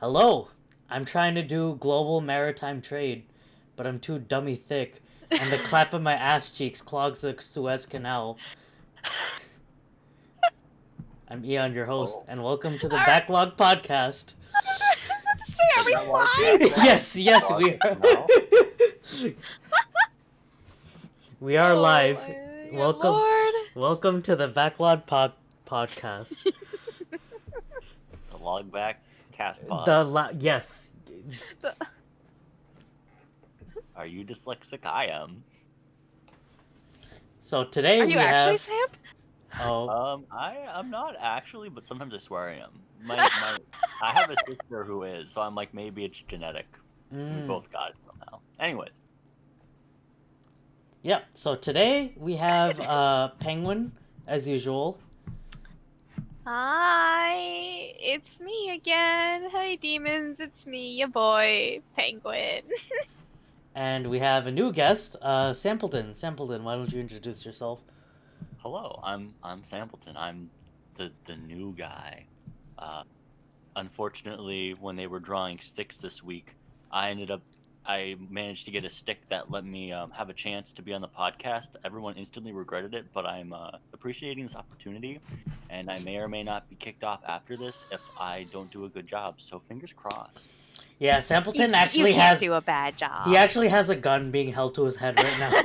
Hello, I'm trying to do global maritime trade, but I'm too dummy thick, and the clap of my ass cheeks clogs the Suez Canal. I'm Eon, your host, and welcome to the Backlog podcast. I was about to say, are we live? Yes, we are. We are live. Welcome to the Backlog podcast. The log back cast pod. Yes. Are you dyslexic? I am. So today Are you actually, Sam? Oh. I'm not actually, but sometimes I swear I am. I have a sister who is, so I'm like, maybe it's genetic. We both got it somehow. Anyways. Yep, so today we have Penguin, as usual. Hi, it's me again. Hey, demons, it's me, your boy, Penguin. And we have a new guest, Samplton. Samplton, why don't you introduce yourself? Hello, I'm Samplton. I'm the new guy. Unfortunately, when they were drawing sticks this week, I managed to get a stick that let me have a chance to be on the podcast. Everyone instantly regretted it, but I'm appreciating this opportunity, and I may or may not be kicked off after this if I don't do a good job. So fingers crossed. Yeah, Samplton actually you can't do a bad job. He actually has a gun being held to his head right now.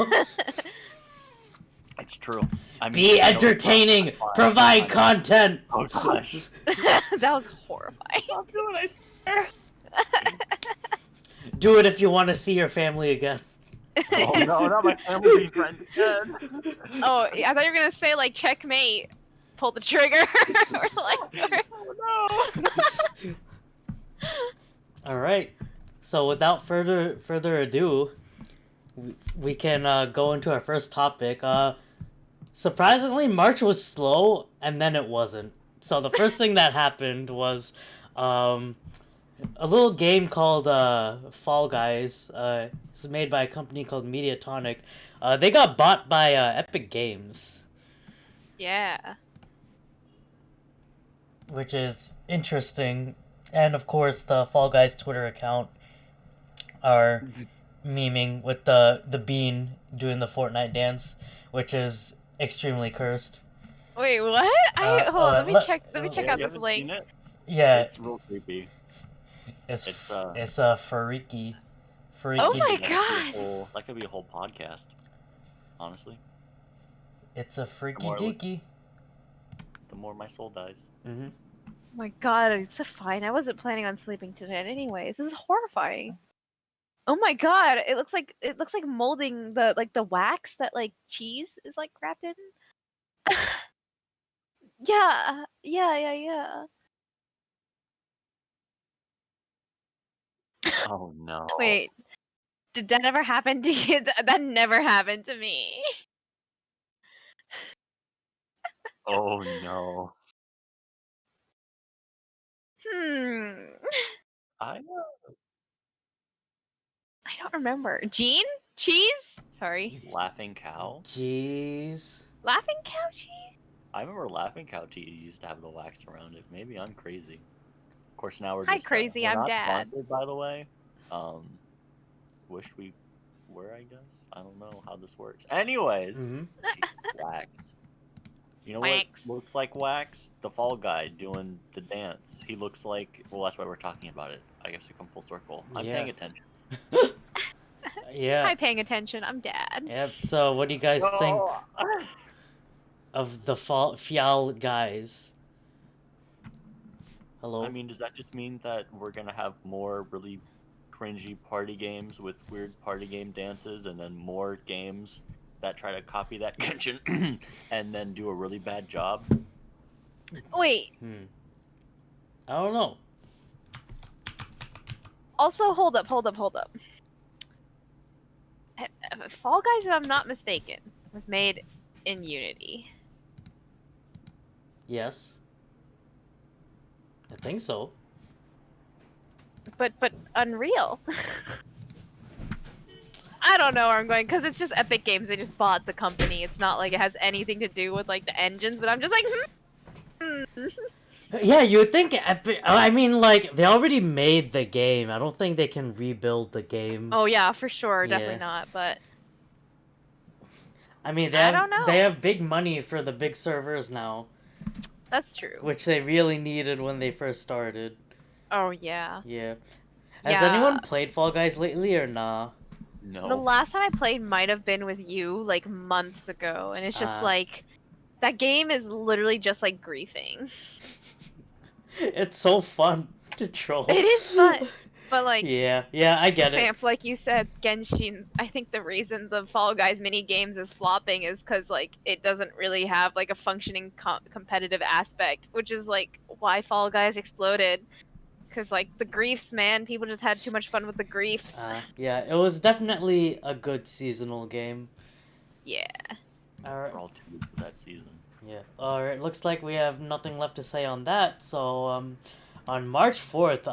It's true. I mean, be entertaining. Provide content. Oh gosh. That was horrifying. I'll do it, I swear. Do it if you want to see your family again. Oh no, not my family being friends again. Oh, I thought you were gonna say like checkmate, pull the trigger, or like. Oh no. All right. So without further ado, we can go into our first topic. Surprisingly, March was slow, and then it wasn't. So the first thing that happened was a little game called Fall Guys. It's made by a company called Mediatonic. They got bought by Epic Games. Yeah. Which is interesting. And of course, the Fall Guys Twitter account are memeing with the bean doing the Fortnite dance, which is extremely cursed. Wait, what? Hold on, let me check out this link. Yeah, it's real creepy. It's a freaky. Oh my god! That could be a whole podcast. Honestly. It's a freaky deaky. The more my soul dies. Mm-hmm. Oh my god, it's fine. I wasn't planning on sleeping tonight anyways. This is horrifying. Oh my god, it looks like molding the wax that like cheese is like wrapped in. Yeah. Oh no. Wait, did that ever happen to you? That never happened to me. Oh no. I don't remember. Jean? Cheese? Sorry. Laughing cow? Jeez. Laughing cow cheese? I remember Laughing Cow cheese used to have the wax around it. Maybe I'm crazy. Of course, now we're Hi, just crazy. we're I'm not Dad. sponsored, by the way. Wish we were, I guess. I don't know how this works. Anyways, wax. You know wax. What looks like wax? The Fall Guy doing the dance. He looks like. Well, that's why we're talking about it. I guess we come full circle. I'm paying attention. Yeah. Hi, paying attention. I'm Dad. Yep. So, what do you guys think of the Fall Guys? Hello. I mean, does that just mean that we're gonna have more really cringy party games with weird party game dances, and then more games that try to copy that convention and then do a really bad job? Wait. I don't know. Also, hold up. Fall Guys, if I'm not mistaken, was made in Unity. Yes. I think so. But Unreal. I don't know where I'm going, because it's just Epic Games. They just bought the company. It's not like it has anything to do with like the engines, but I'm just like, Yeah, you would think. I mean, like they already made the game. I don't think they can rebuild the game. Oh yeah, for sure, Yeah. definitely not. But I mean, I don't they know. have big money for the big servers now, That's true. which they really needed when they first started. Oh yeah. Yeah. Has Yeah. anyone played Fall Guys lately or nah? No. The last time I played might have been with you, like months ago, and it's just like that game is literally just like griefing. It's so fun to troll. It is fun, but like Yeah, I get it. Samp, like you said, Genshin. I think the reason the Fall Guys mini games is flopping is because like it doesn't really have like a functioning competitive aspect, which is like why Fall Guys exploded. Because like the griefs, man, people just had too much fun with the griefs. Yeah, it was definitely a good seasonal game. Yeah. Alright. For all 2 weeks of that season. Yeah. Alright, looks like we have nothing left to say on that. So, on March 4th,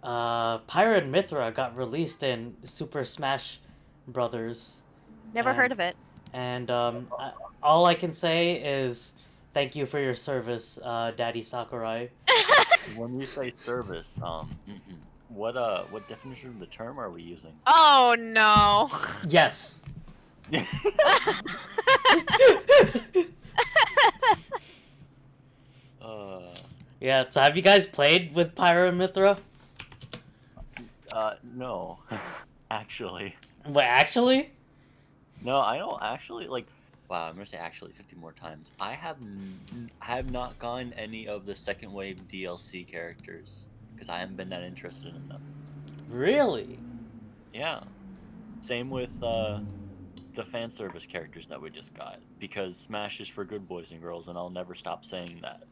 Pyra and Mythra got released in Super Smash Brothers. Never heard of it. And all I can say is thank you for your service, Daddy Sakurai. When you say service, what definition of the term are we using? Oh no. Yes. Yeah, so have you guys played with Pyra and Mythra? No, actually. Wait, actually? No, I don't actually like. Wow, I'm gonna say actually 50 more times. I have not gotten any of the second wave DLC characters because I haven't been that interested in them. Really? Yeah. Same with the fan service characters that we just got because Smash is for good boys and girls, and I'll never stop saying that.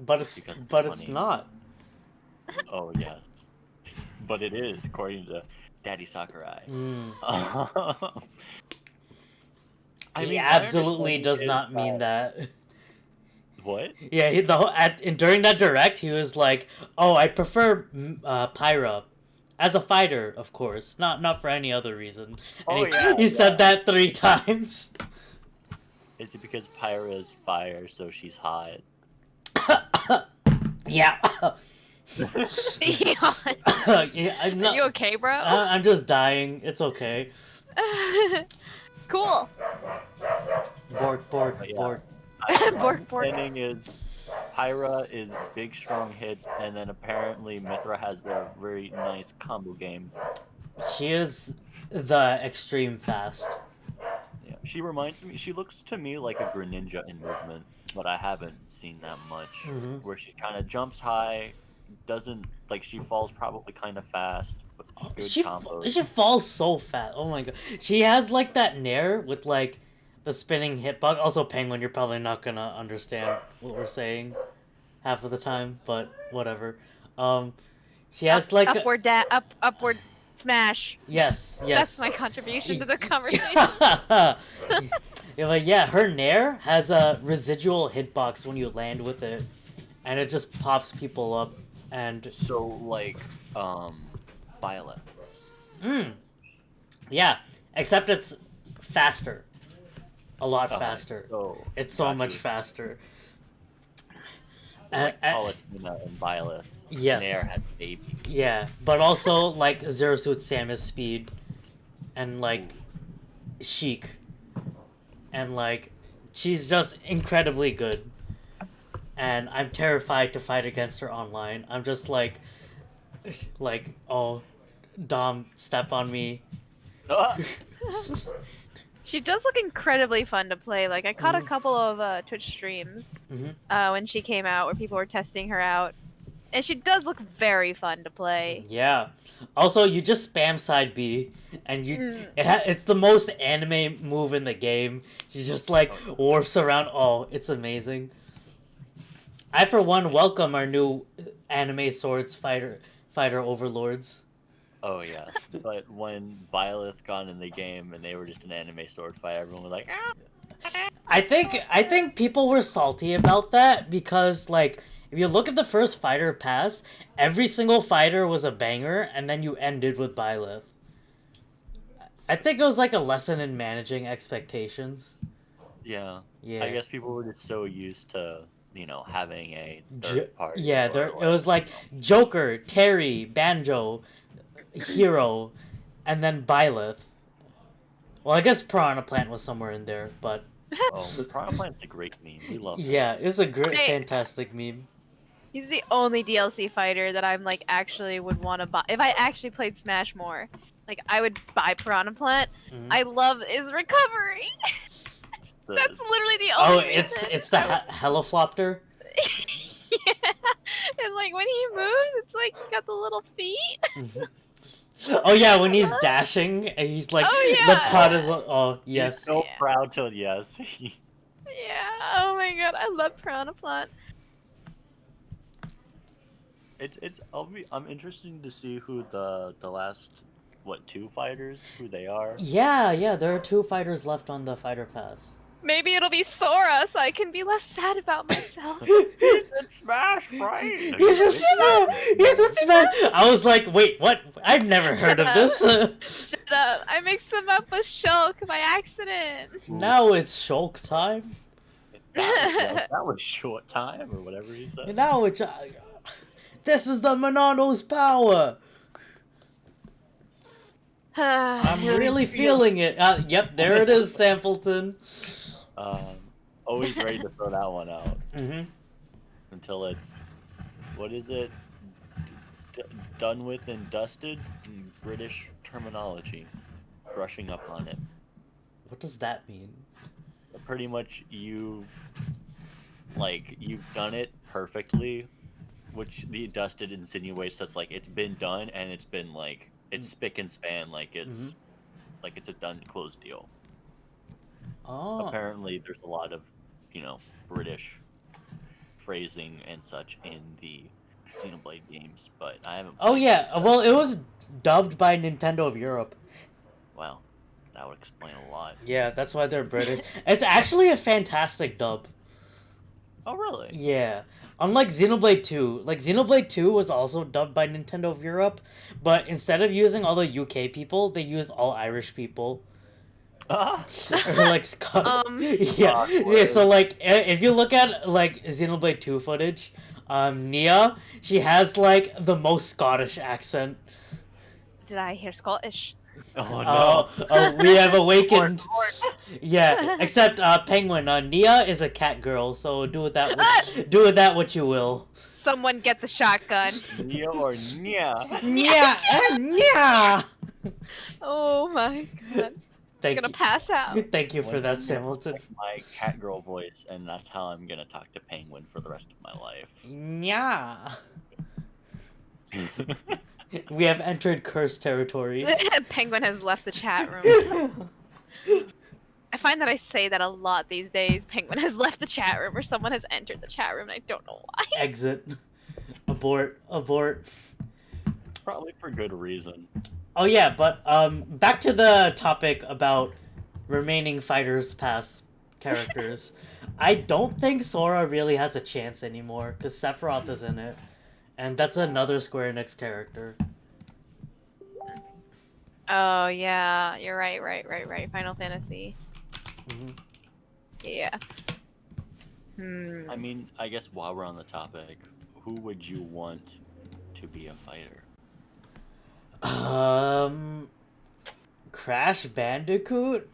But it's funny. not. Oh yes, but it is according to Daddy Sakurai. He absolutely does not mean that. What? Yeah, during that direct, he was like, "Oh, I prefer Pyra as a fighter, of course, not for any other reason." And he said that 3 times. Is it because Pyra is fire, so she's hot? Yeah. Yeah, I'm not, are you okay, bro? I'm just dying. It's okay. Cool. Bork. Bork. Ending is Pyra is big strong hits, and then apparently Mythra has a very nice combo game. She is the extreme fast. Yeah, she reminds me. She looks to me like a Greninja in movement, but I haven't seen that much. Where she kind of jumps high, doesn't like she falls probably kind of fast, but good combos. She falls so fast. Oh my god. She has like that nair with like the spinning hitbox. Also, Penguin, you're probably not gonna understand what we're saying half of the time, but whatever. She has like upward smash. Yes. That's my contribution to the conversation. Yeah, but yeah, her nair has a residual hitbox when you land with it, and it just pops people up. And so like Violet. Yeah, except it's faster. A lot faster. It's so much faster. Like Palutena and Violet. Yes. Nair had baby. Yeah, but also like Zero Suit Samus speed, and like Sheik, and like she's just incredibly good. And I'm terrified to fight against her online. I'm just like, oh, Dom, step on me. She does look incredibly fun to play. Like I caught a couple of Twitch streams when she came out, where people were testing her out, and she does look very fun to play. Yeah. Also, you just spam side B, and it's the most anime move in the game. She just like warps around. Oh, it's amazing. I, for one, welcome our new anime swords fighter overlords. Oh yeah, but when Violet got in the game and they were just an anime sword fight, everyone was like, ah. I think people were salty about that because like if you look at the first fighter pass, every single fighter was a banger, and then you ended with Byleth. I think it was like a lesson in managing expectations. Yeah. I guess people were just so used to having a third party. Yeah, or, it was like Joker, Terry, Banjo, Hero, and then Byleth. Well, I guess Piranha Plant was somewhere in there, but Piranha Plant's a great meme. We love it. yeah, it's a great, fantastic meme. He's the only DLC fighter that I'm like actually would want to buy. If I actually played Smash more, like I would buy Piranha Plant. Mhm. I love his recovery. That's literally the only reason. It's the Heliflopter. Yeah, and like when he moves, it's like he got the little feet. Oh yeah, when he's dashing and he's like, the pod is like, oh yes. He's so proud to yes. Yeah. Oh my god, I love Piranha Plant. I'm interested to see who the last 2 fighters who they are. Yeah, there are 2 fighters left on the fighter pass. Maybe it'll be Sora, so I can be less sad about myself. He's in Smash, right? He's in Smash. I was like, wait, what? I've never heard of this. Shut up! I mixed him up with Shulk by accident. Now it's Shulk time. That was short time or whatever he said. Now it's this is the Monano's power. I'm really feeling it. Yep, there it is, Samplton. Always ready to throw that one out. Mm-hmm. Until it's, what is it? Done with and dusted? British terminology. Brushing up on it. What does that mean? Pretty much you've done it perfectly, which the dusted insinuates that's like it's been done and it's been like it's spick and span, like it's a done closed deal. Oh. Apparently there's a lot of British phrasing and such in the Xenoblade games, but I haven't played them, so... Well, it was dubbed by Nintendo of Europe. Well, that would explain a lot. Yeah, that's why they're British. It's actually a fantastic dub. Oh, really? Yeah. Unlike Xenoblade 2. Like, Xenoblade 2 was also dubbed by Nintendo of Europe, but instead of using all the UK people, they used all Irish people. Or like yeah, so like if you look at like Xenoblade 2 footage, Nia, she has like the most Scottish accent. Did I hear Scottish? Oh no! Oh, we have awakened. Yeah, except Penguin. Nia is a cat girl, so do with that what you will. Someone get the shotgun. Nia or Nia? Nia, Nia. Oh my god! I'm gonna pass out. Thank you for that, Samplton. My cat girl voice, and that's how I'm gonna talk to Penguin for the rest of my life. Nya. We have entered cursed territory. Penguin has left the chat room. I find that I say that a lot these days. Penguin has left the chat room, or someone has entered the chat room, and I don't know why. Exit. Abort. Probably for good reason. Oh yeah, but back to the topic about remaining Fighters Pass characters. I don't think Sora really has a chance anymore, because Sephiroth is in it. And that's another Square Enix character. Oh yeah, you're right. Final Fantasy. Mm-hmm. Yeah. I mean, I guess while we're on the topic, who would you want to be a fighter? Crash Bandicoot?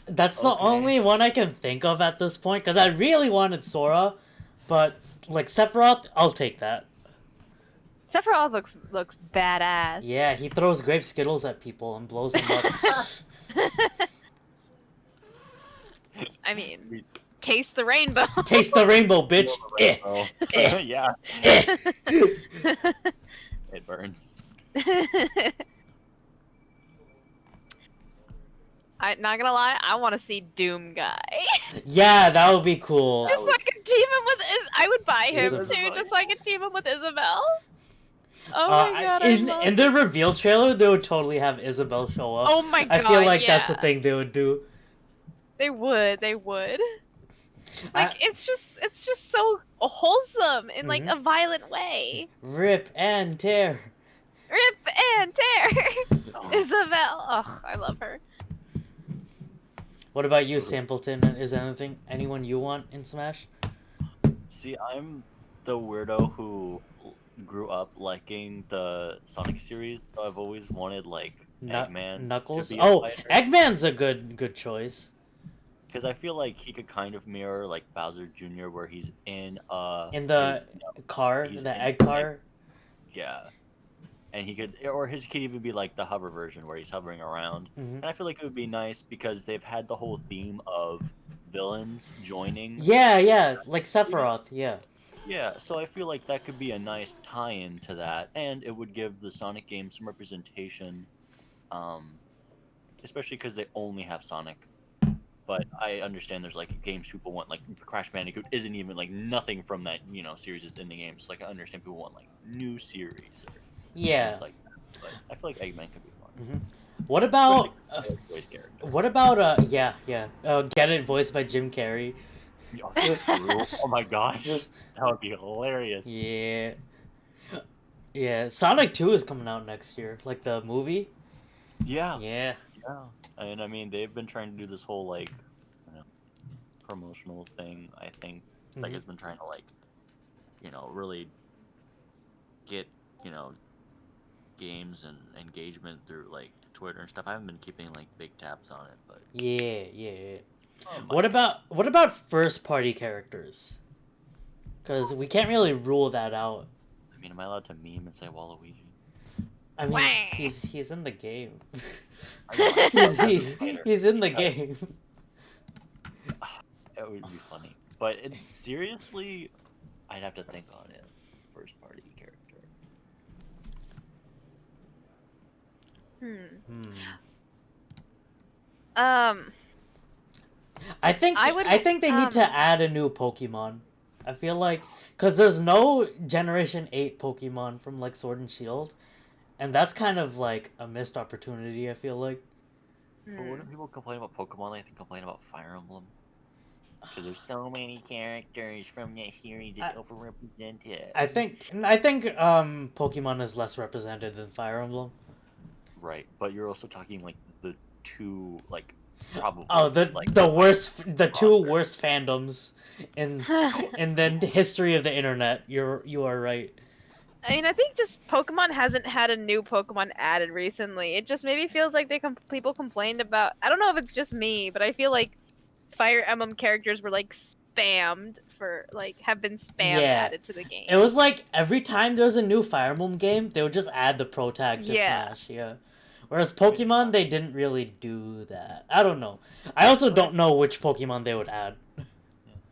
That's the only one I can think of at this point, because I really wanted Sora, but like Sephiroth, I'll take that. Sephiroth looks badass. Yeah, he throws grape Skittles at people and blows them up. I mean, taste the rainbow. Taste the rainbow, bitch. Yeah. It burns. I'm not gonna lie, I want to see Doom Guy. Yeah, that would be cool. Just so I could team him with I would buy him Isabelle. too, just so I could team him with Isabelle. Oh my god, in the reveal trailer, they would totally have Isabelle show up. Oh my god, I feel like that's the thing they would do. They would. Like it's just so wholesome in like a violent way. Rip and tear. Rip and tear. Isabelle. Ugh, I love her. What about you, Samplton? Is there anyone you want in Smash? See, I'm the weirdo who grew up liking the Sonic series, so I've always wanted like Eggman to Knuckles. be a Oh, fighter Eggman's a good choice. because I feel like he could kind of mirror like Bowser Jr., where he's in In the his car, he's the in egg egg, car. yeah, and he could or his could even be like the hover version where he's hovering around, Hmm. and I feel like it would be nice because they've had the whole theme of villains joining Yeah, the yeah, Smash like series. Sephiroth. Yeah. Yeah, so I feel like that could be a nice tie-in to that, and it would give the Sonic games some representation, um, especially because they only have Sonic. But I understand there's like games people want, like Crash Bandicoot isn't even like nothing from that series is in the games. Like I understand people want like new series or Yeah. things like that, but I feel like Eggman could be fun, Hmm. What especially about 'cause I like voice character. yeah, yeah. Get It voiced by Jim Carrey. Oh, true. Oh my gosh, that would be hilarious. Yeah. Yeah, Sonic 2 is coming out next year, like the movie. Yeah, Yeah. yeah, and I mean they've been trying to do this whole like you know, promotional thing. I think like Hmm. has been trying to like really get you know games and engagement through like Twitter and stuff. I haven't been keeping like big tabs on it, but Yeah, yeah. oh my What god. about first party characters? Because we can't really rule that out. I mean, am I allowed to meme and say Waluigi? I Wah. mean, he's in the game. I know. I know. As a fighter, He's in the because game. it would be funny. But seriously, I'd have to think on it. First party character. Hmm. Um, I think they need to add a new Pokemon. I feel like because there's no Generation 8 Pokemon from like Sword and Shield, and that's kind of like a missed opportunity. I feel like. But wouldn't people complain about Pokemon like they complain about Fire Emblem? Because there's so many characters from that series, it's overrepresented. I think Pokemon is less represented than Fire Emblem. Right, but you're also talking like the two like Oh, probably like the two roster. worst fandoms in I in the history of the internet. You are right. mean, I think just Pokemon hasn't had a new Pokemon added recently. It just maybe feels like people complained about. I don't know if it's just me, but I feel like Fire Emblem characters were like spammed for like have been spammed Yeah, added to the it game. was like every time there was a new Fire Emblem game, they would just add the pro tag to Yeah. Smash. Yeah. Whereas I mean, Pokemon, they didn't really do that. I don't know. I also but don't know which Pokemon they would add.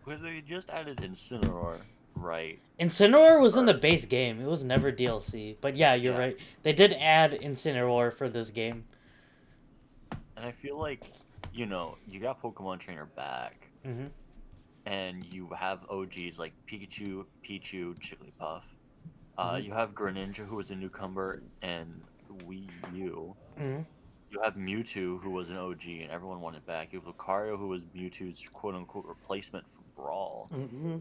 because they just added Incineroar, right? Incineroar was in Or the base game. It was never DLC. But yeah, you're yeah, right. They did add Incineroar for this game. and I feel like you got Pokemon Trainer back, Hmm. and you have OGs like Pikachu, Pichu, Jigglypuff. Hmm. You have Greninja, who was a newcomer, and Wii U. Hmm. You have Mewtwo, who was an OG, and everyone wanted back. You have Lucario, who was Mewtwo's quote-unquote replacement for Brawl. Hmm.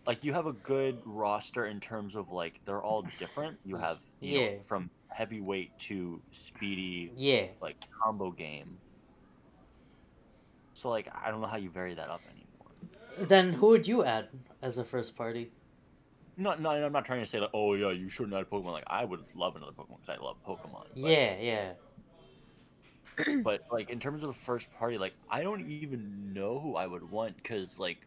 Like, you have a good roster in terms of, like, they're all different. You have, Yeah. from heavyweight to speedy, Yeah. like, combo game. So, like, I don't know how you vary that up anymore. Then who would you add as a first party? No, I'm not trying to say, like, oh, yeah, you shouldn't add Pokemon. Like, I would love another Pokemon because I love Pokemon. Yeah, yeah. But like in terms of first party, like I don't even know who I would want because like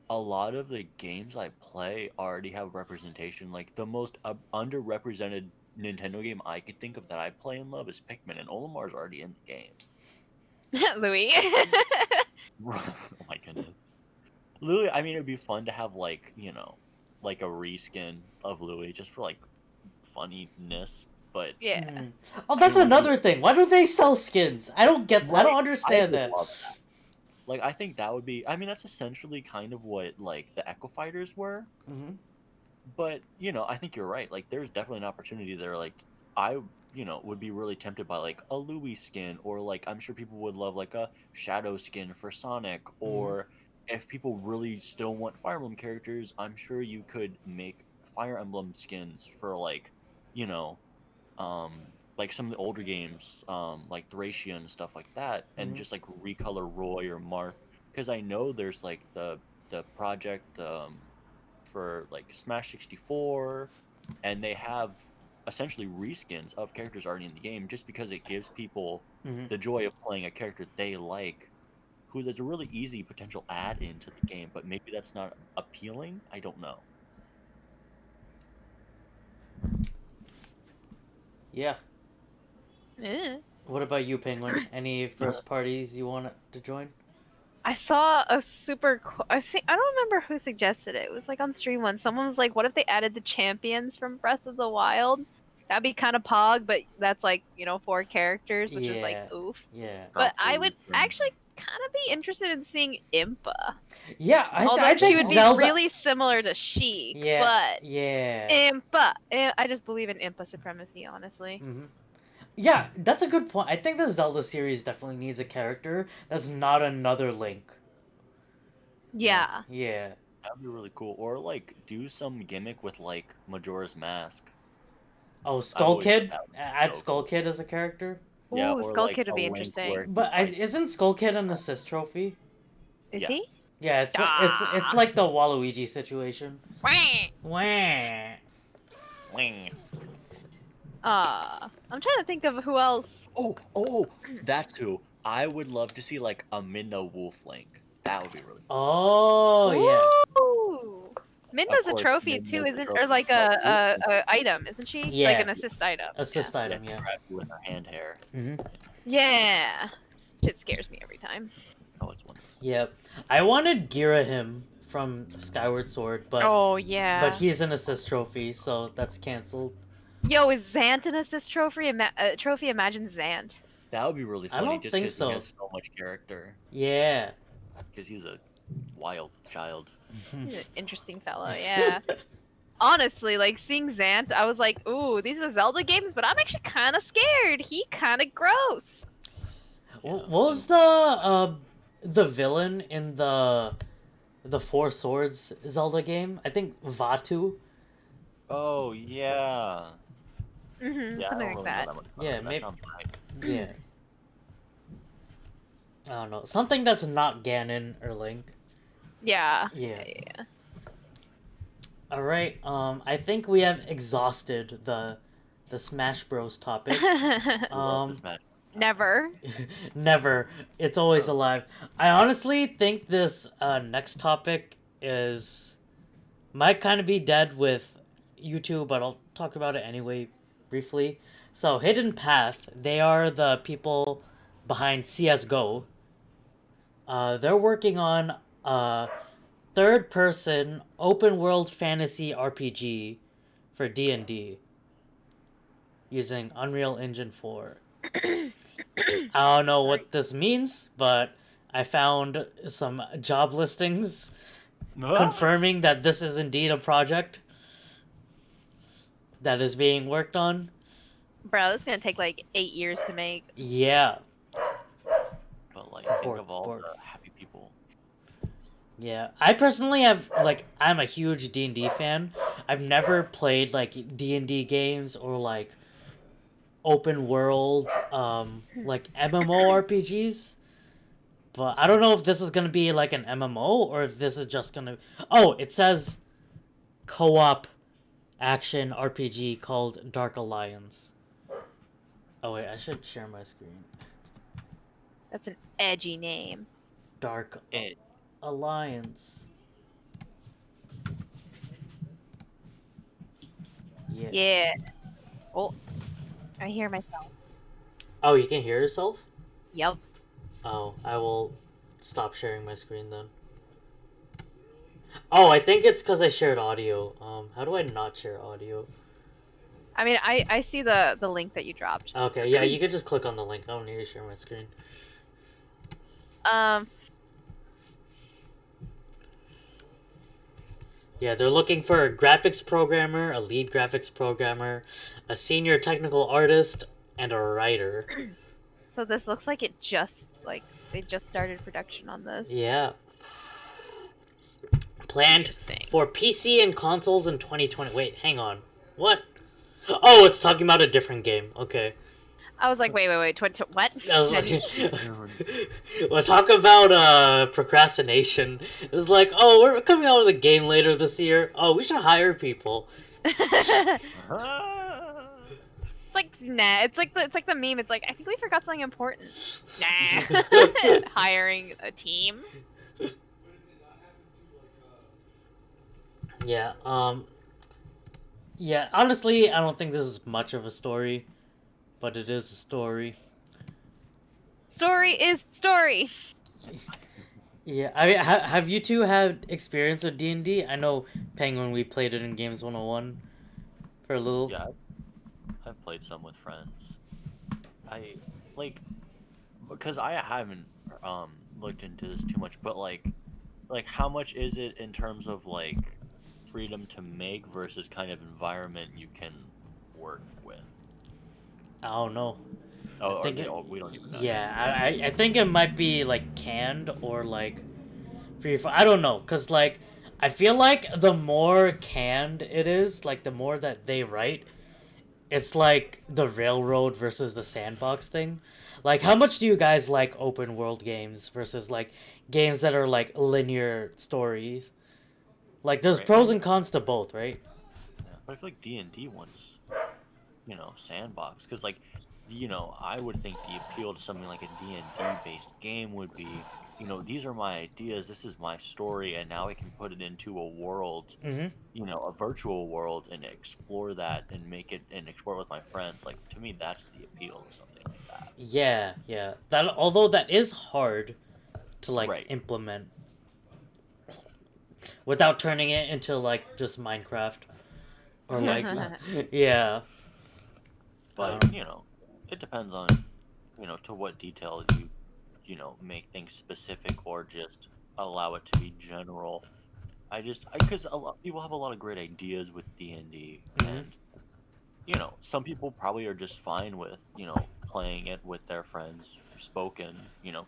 a lot of the games I play already have representation. Like the most underrepresented Nintendo game I could think of that I play and love is Pikmin, and Olimar's already in the game. Louis. Oh my goodness, Louis. I mean, it'd be fun to have like like a reskin of Louis just for like funniness. But Yeah. Mm. Oh, that's I mean, would you another thing. Why do they sell skins? I don't get. I don't right? I understand would that. love that. Like I think that would be. I mean, that's essentially kind of what like the Echo Fighters were. Hmm. But I think you're right. Like, there's definitely an opportunity there. Like, I would be really tempted by like a Louis skin, or like I'm sure people would love like a Shadow skin for Sonic, Hmm. or if people really still want Fire Emblem characters, I'm sure you could make Fire Emblem skins for you know, um, like some of the older games, like Thracia and stuff like that, and Hmm. just like recolor Roy or Marth, because I know there's like the project. for like Smash 64, and they have essentially reskins of characters already in the game just because it gives people the joy of playing a character they like, who there's a really easy potential add into the game, but maybe that's not appealing. I don't know. Yeah. What about you, Penguin? Any first parties you want to join? I saw a I don't remember who suggested it. It was like on stream once. Someone was like, "What if they added the champions from Breath of the Wild? That'd be kind of pog, but that's like 4 characters, which is like oof." Yeah. But I would actually kind of be interested in seeing Impa. Yeah, Although I think she would Zelda... be really similar to Sheik. Yeah. But yeah. Impa. I just believe in Impa supremacy, honestly. Yeah, that's a good point. I think the Zelda series definitely needs a character that's not another Link. Yeah. Yeah. That'd be really cool. Or like do some gimmick with like Majora's Mask. Oh, Skull Kid? Add so Skull Kid as a character? Yeah, Ooh, or Skull like Kid would be a Link interesting. where But he fights- isn't Skull Kid an assist trophy? Is Yes. he? Yeah, it's like the Waluigi situation. Wah. I'm trying to think of who else. Oh, that's who. I would love to see like a Midna Wolf Link. That would be really cool. Oh, yeah. Ooh. Midna's a course, trophy Midna's too, a isn't? trophy. Or like a item, isn't she? Yeah. Like an assist item. Assist item, yeah. Grab you with her hand hair. Yeah. Shit scares me every time. Oh, it's wonderful. Yep. I wanted Girahim from Skyward Sword, but Oh yeah. but he's an assist trophy, so that's canceled. Yo, is Zant an assist trophy? Trophy? Imagine Zant. That would be really I funny don't just think because so. he has so much character. Yeah. Because he's a wild child. He's an interesting fellow, yeah. Honestly, like seeing Zant, I was like, ooh, these are Zelda games, but I'm actually kind of scared. He kind of gross. What was the villain in the Four Swords Zelda game? I think Vatu. Oh, yeah. Something I don't like really know that. much about Yeah, it. That maybe- sounds right. Yeah. I don't know. Something that's not Ganon or Link. Yeah. Yeah. All right. I think we have exhausted the Smash Bros topic. Love this match. Never. Never. It's always alive. I honestly think this next topic might kind of be dead with YouTube, but I'll talk about it anyway briefly. So, Hidden Path, they are the people behind CS:GO. They're working on a third-person open-world fantasy RPG for D&D using Unreal Engine 4. I don't know what this means, but I found some job listings confirming that this is indeed a project that is being worked on. Bro, this is gonna take like 8 years to make. Yeah. But like, think of all the happy people. Yeah. I personally I'm a huge D&D fan. I've never played like D&D games or like open world like MMORPGs. But I don't know if this is going to be like an MMO or if this is just going to... Oh, it says co-op action RPG called Dark Alliance. Oh wait, I should share my screen. That's an edgy name. Dark Alliance. Yeah. Oh, I hear myself. Oh, you can hear yourself? Yep. Oh, I will stop sharing my screen then. Oh, I think it's because I shared audio. How do I not share audio? I mean, I see the link that you dropped. Okay, yeah, you could just click on the link. I don't need to share my screen. Yeah, they're looking for a graphics programmer, a lead graphics programmer, a senior technical artist, and a writer. So this looks like they just started production on this. Yeah. Planned Interesting. for PC and consoles in 2020. Wait, hang on. What? Oh, it's talking about a different game. Okay. I was like, wait, what? I was Nani? like, well, talk about procrastination. It's like, oh, we're coming out with a game later this year. Oh, we should hire people. It's like, nah. It's like the meme. It's like, I think we forgot something important. Nah. Hiring a team. Yeah. Yeah. Honestly, I don't think this is much of a story, but it is a story. Story is story. Yeah. I mean, have you two had experience with D&D? I know Penguin. We played it in Games 101 for a little. Yeah, I've played some with friends. I like because I haven't looked into this too much, but like how much is it in terms of like freedom to make versus kind of environment you can work with? I don't know. Oh, I think we don't even know. Yeah, I think it might be like canned or like free. I don't know, cause like I feel like the more canned it is, like the more that they write, it's like the railroad versus the sandbox thing. Like, how much do you guys like open world games versus like games that are like linear stories? Like, there's Right. pros and cons to both, right? Yeah, but I feel like D&D one's, sandbox, because like, I would think the appeal to something like a D&D based game would be, these are my ideas, this is my story, and now I can put it into a world, Mm-hmm. a virtual world, and explore that and explore it with my friends. Like, to me, that's the appeal of something like that. Yeah, yeah. That although that is hard to like Right. implement without turning it into like just Minecraft or like yeah. But it depends on to what detail you make things specific or just allow it to be general. Because a lot people have a lot of great ideas with D&D, Mhm. and some people probably are just fine with playing it with their friends spoken,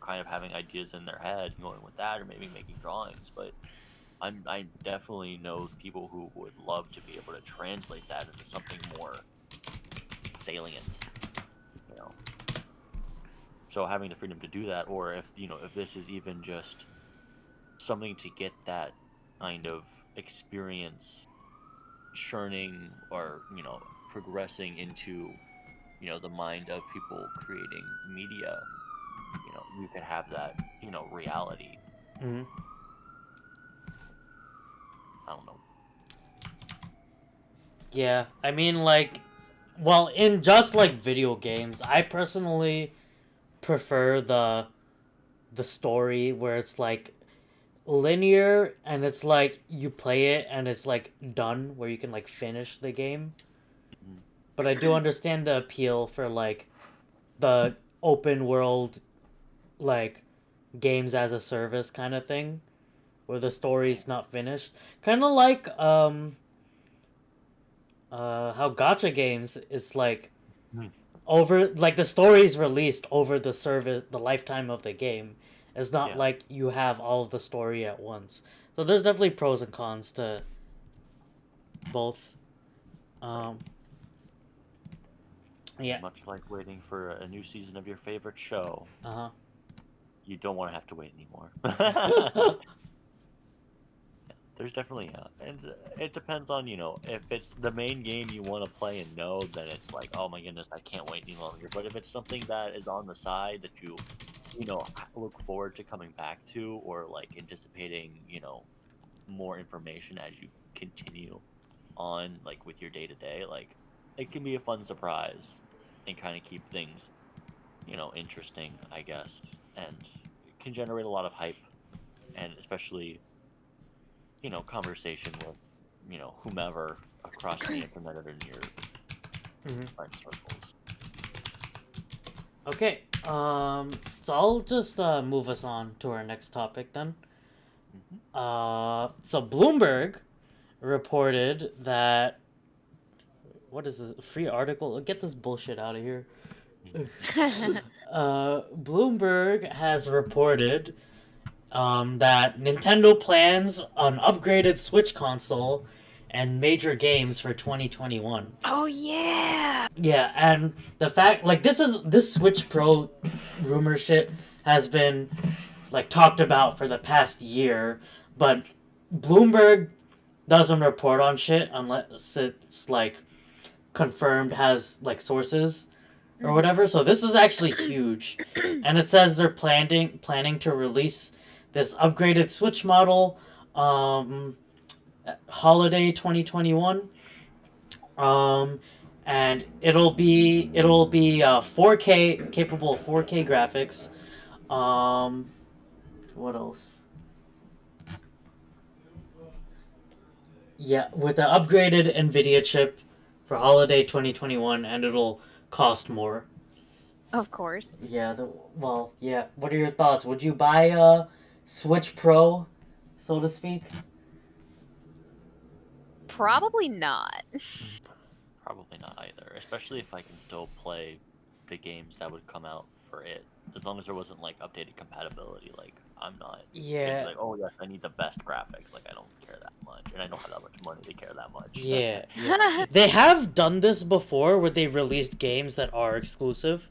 kind of having ideas in their head, going with that, or maybe making drawings. But I definitely know people who would love to be able to translate that into something more salient, you know. So having the freedom to do that, or if this is even just something to get that kind of experience churning or progressing into the mind of people creating media, you could have that reality. Mhm. I don't know. Yeah, I mean like well, in just like video games, I personally prefer the story where it's like linear and it's like you play it and it's like done where you can like finish the game. Mhm. But I do understand the appeal for like the open world like games as a service kind of thing where the story's not finished. Kind of like how gacha games is like Mhm. over like the story's released over the lifetime of the game. It's not Yeah. like you have all of the story at once. So there's definitely pros and cons to both. Um, yeah. Much like waiting for a new season of your favorite show, Uh you don't want to have to wait anymore. huh. There's definitely and it depends on if it's the main game you want to play and know, then it's like, oh my goodness, I can't wait any longer. But if it's something that is on the side that you look forward to coming back to, or like anticipating more information as you continue on, like with your day to day, like it can be a fun surprise and kind of keep things interesting, I guess, and it can generate a lot of hype, and especially conversation with whomever across the internet or in your Mhm. friend circles. Okay. So I'll just move us on to our next topic then. Mhm. So Bloomberg reported that what is this free article? Get this bullshit out of here. Bloomberg has reported that Nintendo plans an upgraded Switch console and major games for 2021. Oh yeah. Yeah, and the fact like this Switch Pro rumor shit has been like talked about for the past year, but Bloomberg doesn't report on shit unless it's like confirmed, has like sources or whatever. So this is actually huge, and it says they're planning to release this upgraded Switch model, holiday 2021. And it'll be 4K, capable of 4K graphics. What else? Yeah, with the upgraded NVIDIA chip for holiday 2021, and it'll cost more. Of course. Yeah, yeah. What are your thoughts? Would you buy a Switch Pro, so to speak? Probably not. Probably not either, especially if I can still play the games that would come out for it. As long as there wasn't like updated compatibility, like I'm not gonna Yeah. be like, oh yes, I need the best graphics. Like I don't care that much, and I don't have that much money to care that much. Yeah. They have done this before where they released games that are exclusive.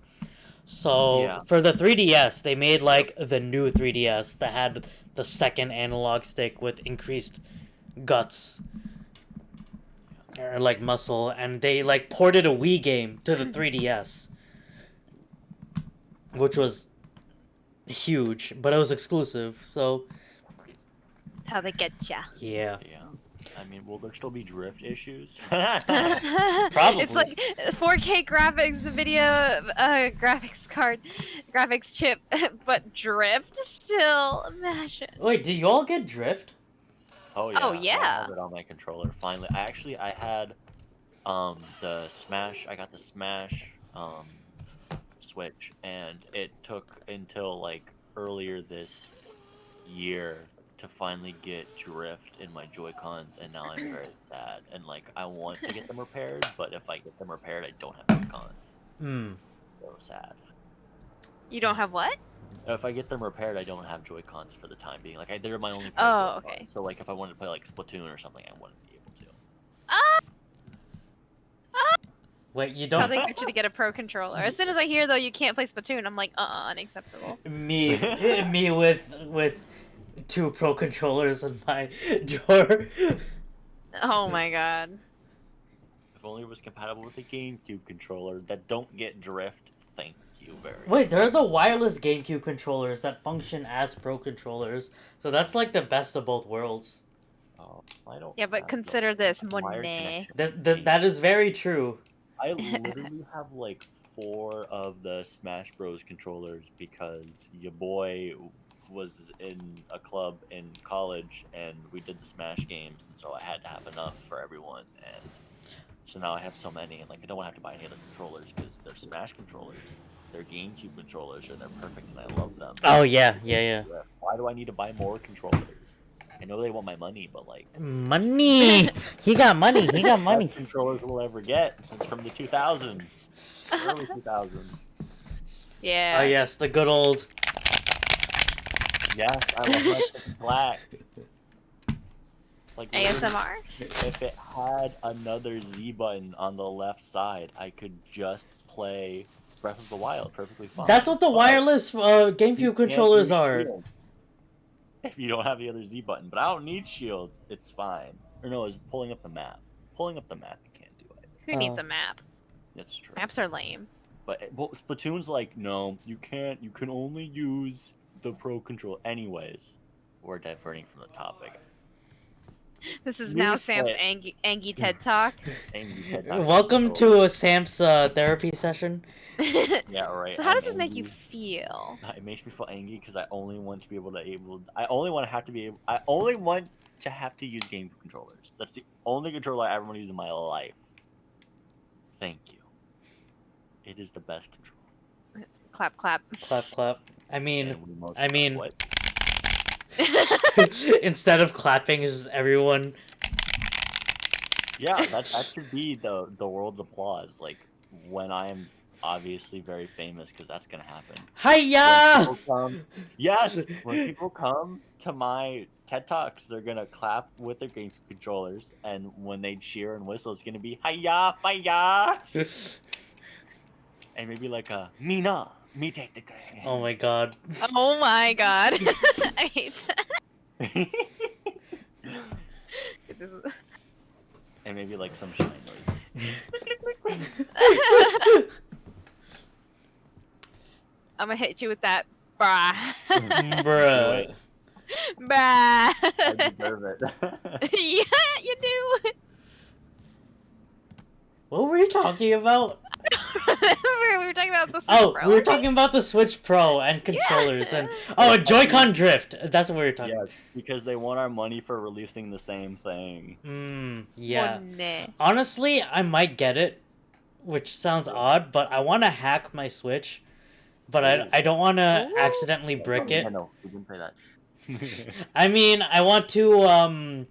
So Yeah. for the 3DS, they made like the new 3DS that had the second analog stick with increased guts or like muscle, and they like ported a Wii game to the 3DS, which was huge, but it was exclusive. So That's how they get ya. yeah. Yeah. I mean, will there still be drift issues? Probably. It's like 4K graphics, video graphics chip, but drift still. Imagine. Wait, do you all get drift? Oh yeah. Oh, I yeah. have it on my controller. Finally, I had the Smash. I got the Smash Switch, and it took until like earlier this year to finally get drift in my Joy-Cons, and now I'm very sad. And like I want to get them repaired, but if I get them repaired, I don't have Joy-Cons. Hmm. So sad. You don't have what? If I get them repaired, I don't have Joy-Cons for the time being. Like they're my only. Oh, Joy-Cons. okay. So like if I wanted to play like Splatoon or something, I wouldn't be able to. Wait, you How don't? they get you to get a pro controller. As soon as I hear though you can't play Splatoon, I'm like, unacceptable. me with 2 pro controllers in my drawer. Oh my god. If only it was compatible with a GameCube controller that don't get drift. Thank you very much. Wait, they're the wireless GameCube controllers that function as pro controllers. So that's like the best of both worlds. Oh, I don't. Yeah, but have consider the this, wired money. connection. That is very true. I literally have like 4 of the Smash Bros. Controllers because your boy was in a club in college and we did the Smash games, and so I had to have enough for everyone. And so now I have so many, and like I don't want to have to buy any other controllers because they're Smash controllers, they're GameCube controllers, and they're perfect, and I love them. Oh yeah. Why do I need to buy more controllers? I know they want my money, but like Money. He got money. He got money. best controllers we'll ever get. It's from the 2000s, early 2000s. Yeah. Oh yes, the good old. Yes, I love my black. Like literally, ASMR? if it had another Z button on the left side, I could just play Breath of the Wild perfectly fine. That's what the But wireless you GameCube can't controllers do are. shields if you don't have the other Z button, but I don't need shields. It's fine. Or no, it's pulling up the map. Pulling up the map, you can't do it. Who needs a map? That's true. Maps are lame. But Splatoon's like, no, you can't. You can only use the Pro Controller. Anyways, we're diverting from the topic. This is now Sam's Newsflash. Angie TED Talk. Welcome to a Sam's therapy session. Yeah, right. So how does I'm this make you angry. feel? It makes me feel angry because I only want to be able to I only want to have to use GameCube controllers. That's the only controller I ever want to use in my life. Thank you. It is the best controller. Clap, clap. Clap, clap. I mean, What? instead of clapping, is everyone. Yeah, that should be the world's applause. Like when I'm obviously very famous, because that's gonna happen. Hiya! Yes, when people come to my TED Talks, they're gonna clap with their game controllers, and when they cheer and whistle, it's gonna be hiya, fire, and maybe like a Mina, me take the credit. Oh my god. Oh my god. I hate that. This is... And maybe like some shine noise. I'm gonna hit you with that. Brah. Bruh. Brah. I deserve it. Yeah, you do. What were you talking about? We were talking about the Switch Oh, Pro, we were right? talking about the Switch Pro and controllers Yeah. and oh, Joy-Con drift. That's what we were talking Yeah, because they want our money for releasing the same thing. yeah. Oh, nah. Honestly, I might get it, which sounds odd, but I want to hack my Switch, but I don't want to Ooh. accidentally brick it. No, we didn't say that. I mean, I want to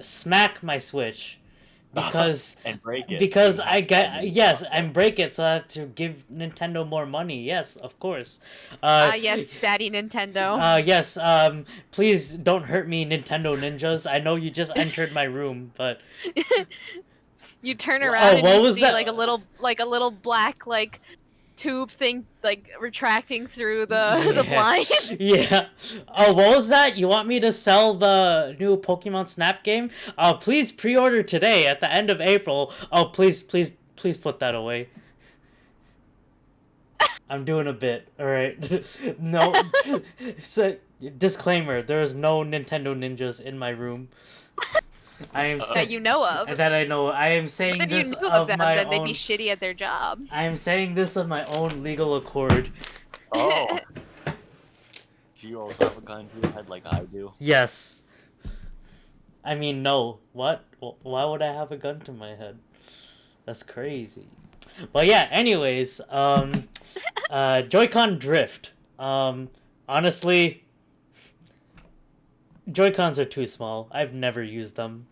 smack my Switch because and break it. because so you I have get money. yes, and break it so I have to give Nintendo more money. Yes, of course. Yes, Daddy Nintendo. Yes, please don't hurt me, Nintendo ninjas. I know you just entered my room, but You turn Oh, around what and you was see that? like a little black tube thing retracting through the blind. Yeah. Oh, what was that? You want me to sell the new Pokemon Snap game? Please pre-order today at the end of April. Oh, please put that away. I'm doing a bit, alright? No. So, disclaimer, there is no Nintendo ninjas in my room. I am That you know of. that I know. I am But saying if you this knew of of them, my then they'd own. be shitty at their job. I am saying this of my own legal accord. Oh. Do you also have a gun to your head like I do? Yes. I mean, no. What? Why would I have a gun to my head? That's crazy. But yeah, anyways, Joy-Con drift. Honestly, Joy-Cons are too small. I've never used them.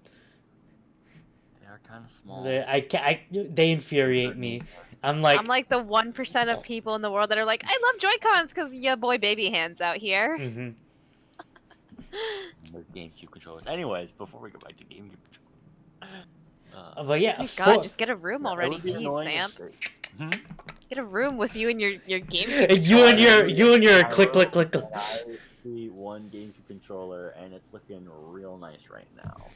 They are kind of small. They infuriate me. I'm like the 1% of people in the world that are like, I love Joy-Cons because yeah, boy, baby hands out here. mhm. Those GameCube controllers. Anyways, before we go back to GameCube controllers. But yeah, Oh my god, just get a room already, It would be jeez, annoying Sam. if Get a room with you and your game. you and your click click click. And I see one GameCube controller, and it's looking real nice right now.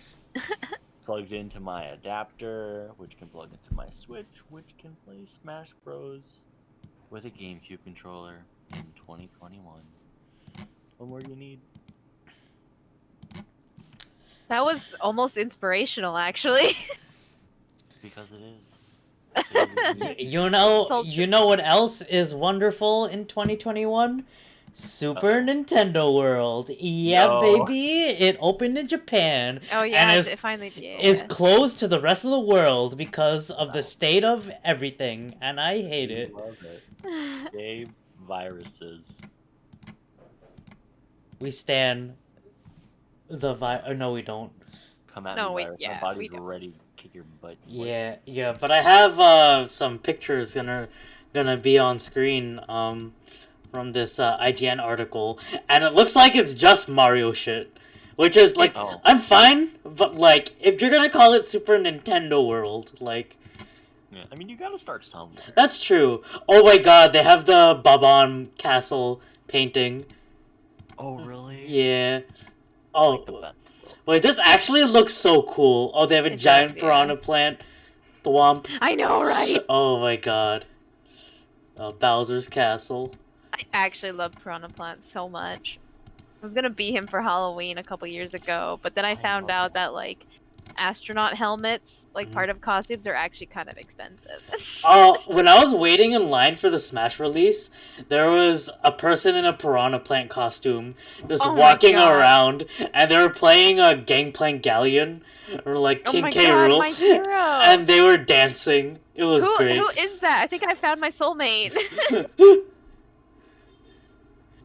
Plugged into my adapter, which can plug into my Switch, which can play Smash Bros. With a GameCube controller in 2021. What more do you need? That was almost inspirational, actually. Because it is. You know, Sultry. you know what else is wonderful in 2021? Super Nintendo World. Yeah, No. baby. It opened in Japan. Oh yeah, and it finally is closed to the rest of the world because of the state of everything, and I hate it. Love it. Yay, viruses. We stand the no, we don't. Come at No, me, wait, virus. yeah, My body's we don't. ready to kick your butt. Yeah, but I have some pictures gonna be on screen from this IGN article, and it looks like it's just Mario shit, which is like Oh. I'm fine, but like if you're gonna call it Super Nintendo World, like Yeah, I mean, you gotta start somewhere. that's true. Oh my god, they have the Bob-on Castle painting. Oh, really? Yeah. Like the Oh, best. wait, this actually looks so cool. Oh, they have a It does, giant yeah. piranha plant. Thwomp. I know, right? Oh my god. Bowser's Castle. I actually love Piranha Plant so much. I was gonna be him for Halloween a couple years ago, but then I found love out that like astronaut helmets, like Mhm. part of costumes, are actually kind of expensive. When I was waiting in line for the Smash release, there was a person in a piranha plant costume just Oh my walking God. around, and they were playing a Gangplank Galleon, or like Oh King my K. god, Rool, my hero! and they were dancing. It was great. Who is that? I think I found my soulmate.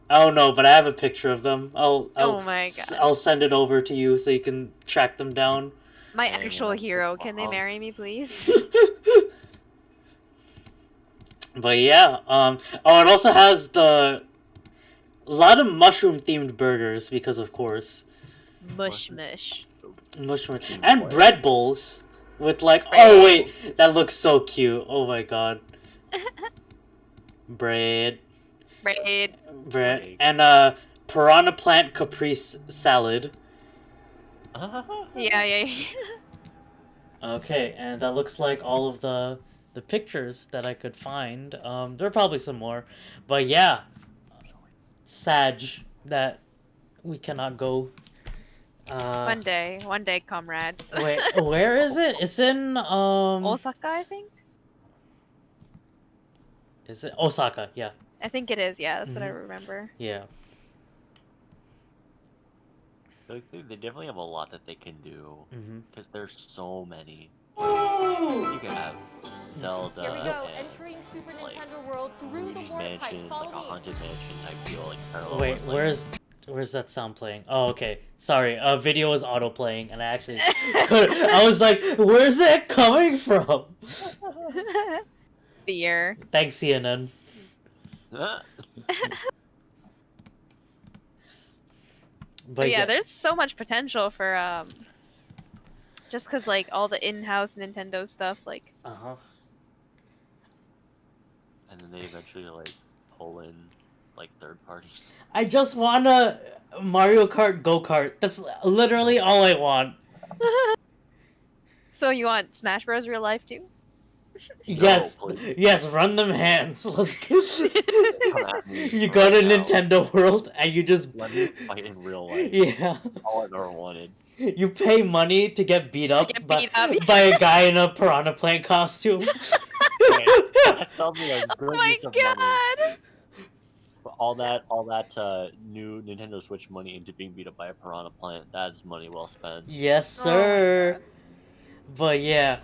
Oh no, but I have a picture of them. Oh my god. I'll send it over to you so you can track them down. My Dang, actual that's hero. so Can they bomb. marry me, please? But yeah, oh, it also has the A lot of mushroom-themed burgers, because of course. Mush mush. Mushroom. And bread bowls. With like, Bread. oh wait, that looks so cute. Oh my god. Bread. Bread. And piranha plant caprese salad. Yeah. Okay, and that looks like all of the pictures that I could find. There are probably some more, but yeah, Sag that we cannot go. One day, comrades. Wait, where is it? It's in Osaka, I think. Is it Osaka? Yeah. I think it is. Yeah, that's what I remember. Yeah. They definitely have a lot that they can do because there's so many. You can have Zelda. Here we go, and, entering Super like, Nintendo World through the Luigi's warp pipe. Mansion, Follow like a me. haunted mansion type deal, like parallel. Wait, with, like, where's that sound playing? Oh, okay. Sorry, video was auto playing, and I actually I was like, where's that coming from? Fear. Thanks, CNN. But yeah, there's so much potential for just because like all the in-house Nintendo stuff, like. And then they eventually like pull in like third parties. I just want a Mario Kart go-kart. That's literally all I want. So you want Smash Bros. Real life too? Yes, No, please. yes, run them hands. Let's go. Come at me You go to right now. Nintendo World and you just Let me fight in real life. yeah. All I ever wanted. You pay money to get beat up, beat up. by a guy in a piranha plant costume. That sounds like a Oh good my use of money. god! All that new Nintendo Switch money into being beat up by a piranha plant. That's money well spent. Yes, Oh my sir. God. But yeah,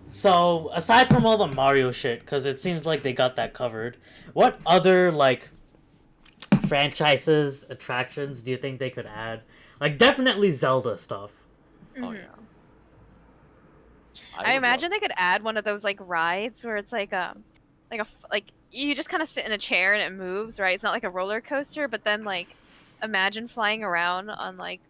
so aside from all the Mario shit, because it seems like they got that covered, what other like franchises, attractions do you think they could add? Like definitely Zelda stuff. Oh yeah. I imagine they could add one of those like rides where it's like you just kind of sit in a chair and it moves, right? It's not like a roller coaster, but then like imagine flying around on like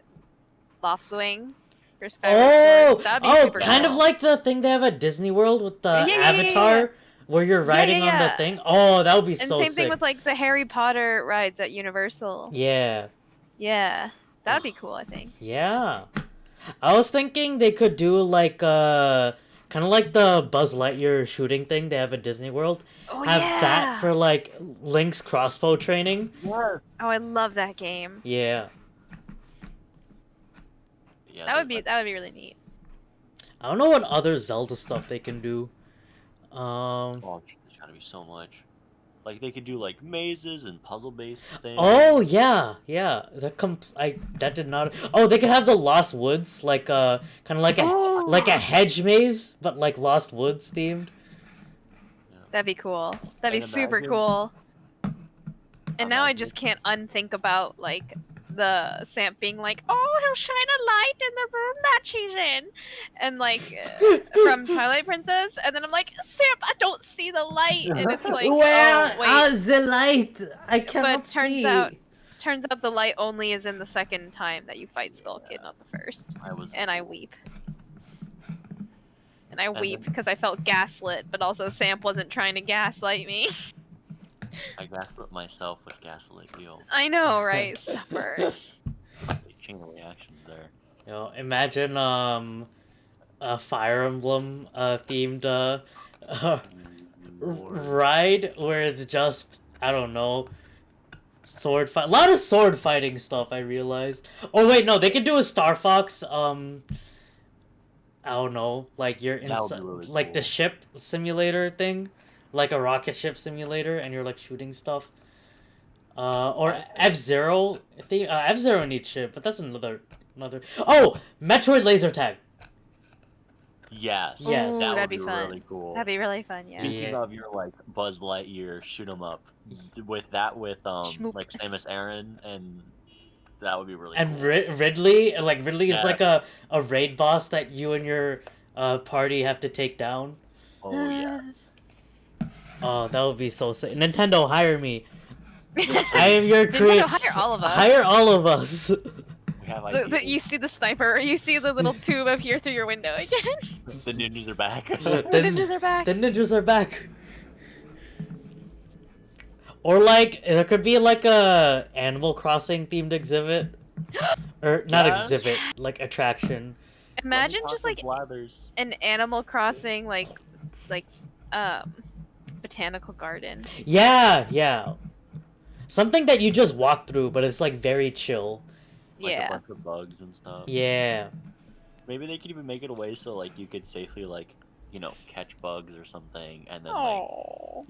Loftwing or Skyward Sword. That'd be super kind cool. of like the thing they have at Disney World with the Yeah. Avatar, where you're riding on the thing. Oh, that would be And so same sick. thing with like the Harry Potter rides at Universal. Yeah. Yeah, that'd be cool. I think. Yeah. I was thinking they could do like kind of like the Buzz Lightyear shooting thing they have at Disney World. Oh Have yeah. that for like Link's crossbow training. Yes. Oh, I love that game. Yeah. Yeah. That would be really neat. I don't know what other Zelda stuff they can do. Oh, there's gotta be so much. Like they could do like mazes and puzzle-based things. Oh yeah, yeah. That did not. Oh, they could have the Lost Woods, like kind of like a hedge maze, but like Lost Woods themed. That'd be cool. That'd be super imagine- cool. And now I imagine- just can't unthink about like the Samp being like, "Oh, he'll shine a light in the room that she's in," and like from Twilight Princess, and then I'm like, "Samp, I don't see the light," and it's like, Where "Oh, wait." is the light? I cannot But turns see. turns out the light only is in the second time that you fight Skull Kid, not the first. And I weep. And I weep because I felt gaslit, but also Samp wasn't trying to gaslight me. I gaslit myself with gaslit you. I know, right? Suffer. Chain of reactions there. You know, imagine a Fire Emblem themed ride where it's just, I don't know, sword fight. A lot of sword fighting stuff, I realized. Oh wait, no, they could do a Star Fox I don't know, like you're That would inside, be really like the cool. ship simulator thing, like a rocket ship simulator, and you're like shooting stuff. Or F-Zero. F-Zero needs shit, but that's another. Oh, Metroid laser tag. Yes. Yes. That That'd would be be fun. really cool. That'd be really fun, yeah. Thinking Yeah. of your like Buzz Lightyear shoot 'em up with Schmoop. like Samus Aran, and that would be really And cool. Ridley, like Ridley is Yeah. like a raid boss that you and your party have to take down. Oh yeah. Oh, that would be so sick. Nintendo, hire me. I am your Nintendo, creator. hire all of us. Hire all of us. We have ideas. You see the sniper, you see the little tube up here through your window again. The ninjas are back. The ninjas are back. The ninjas are back. Or like there could be like a Animal Crossing themed exhibit, or not Yes. exhibit, like attraction. Imagine just like Blathers. an Animal Crossing like botanical garden. Yeah. Something that you just walk through, but it's like very chill. Like Yeah. a bunch of bugs and stuff. Yeah. Maybe they could even make it a way so like you could safely like, catch bugs or something, and then Oh.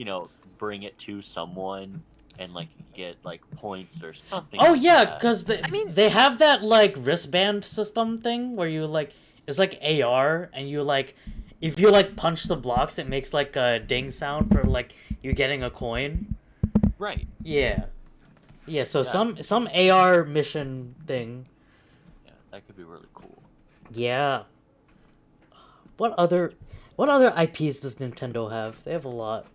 bring it to someone and like get like points or something. Oh like yeah, that. because I mean- they have that like wristband system thing where you like it's like AR and you like if you like punch the blocks it makes like a ding sound for like you getting a coin. Right. Yeah. So Yeah. some AR mission thing. Yeah, that could be really cool. Yeah. What other IPs does Nintendo have? They have a lot.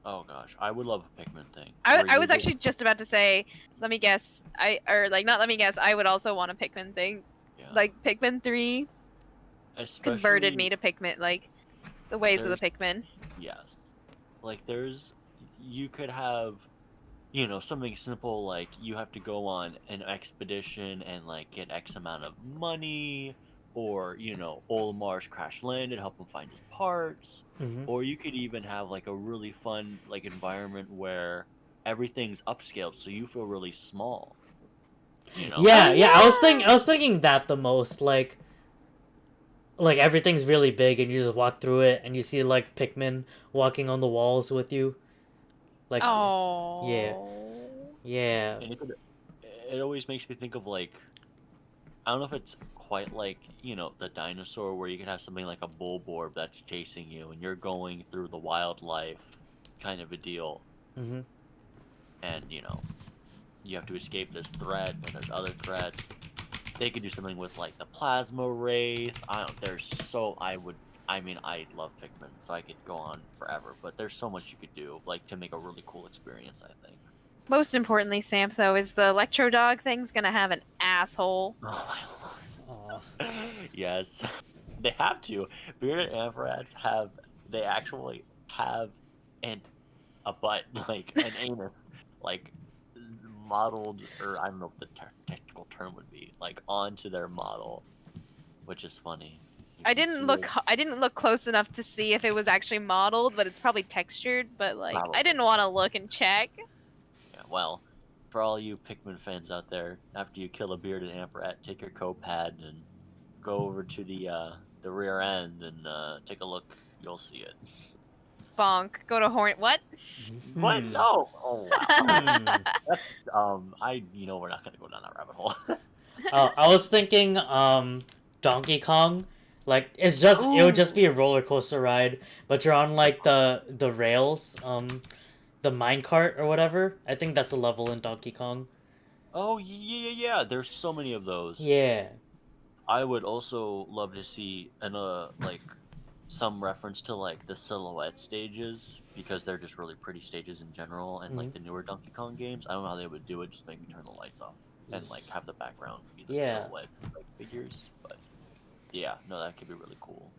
Oh gosh, I would love a Pikmin thing. I where you was get- actually just about to say, let me guess. Not let me guess. I would also want a Pikmin thing. yeah, Like Pikmin 3 converted especially- me to Pikmin, like the ways of the Pikmin. Yes. Like you could have, something simple like you have to go on an expedition and like get X amount of money, or Olimar's crash landed, help him find his parts, Mm-hmm. or you could even have like a really fun like environment where everything's upscaled so you feel really small. Yeah, Oh, yeah. I yeah. was thinking that the most like everything's really big and you just walk through it and you see like Pikmin walking on the walls with you. Like Oh. yeah. And it always makes me think of like, I don't know if it's quite like the dinosaur where you could have something like a bullboard that's chasing you and you're going through the wildlife kind of a deal, Mm-hmm. and you have to escape this threat and there's other threats. They could do something with like the plasma wraith. I love Pikmin, so I could go on forever, but there's so much you could do like to make a really cool experience, I think. Most importantly, Sam, though, is the Electro Dog thing's gonna have an asshole. Oh my Aw. lord. Yes. They have to. Bearded Ampharats actually have a butt, like an anus, like modeled, or I don't know what the technical term would be, like onto their model, which is funny. You I can didn't see look. it. I didn't look close enough to see if it was actually modeled, but it's probably textured. But like, Probably. I didn't want to look and check. Yeah, well, for all you Pikmin fans out there, after you kill a bearded Ampharat, take your Copad and go over to the rear end and take a look. You'll see it. Bonk. Go to Horn. What? What? Hmm. No! Oh, wow. Hmm. That's, we're not gonna go down that rabbit hole. I was thinking Donkey Kong. Like it would just be a roller coaster ride, but you're on like the rails, the minecart or whatever. I think that's a level in Donkey Kong. Oh, yeah. There's so many of those. Yeah. I would also love to see some reference to like the silhouette stages, because they're just really pretty stages in general, and like the newer Donkey Kong games. I don't know how they would do it, just maybe turn the lights off and like have the background be the Yeah. silhouette like figures. But yeah, no, that could be really cool.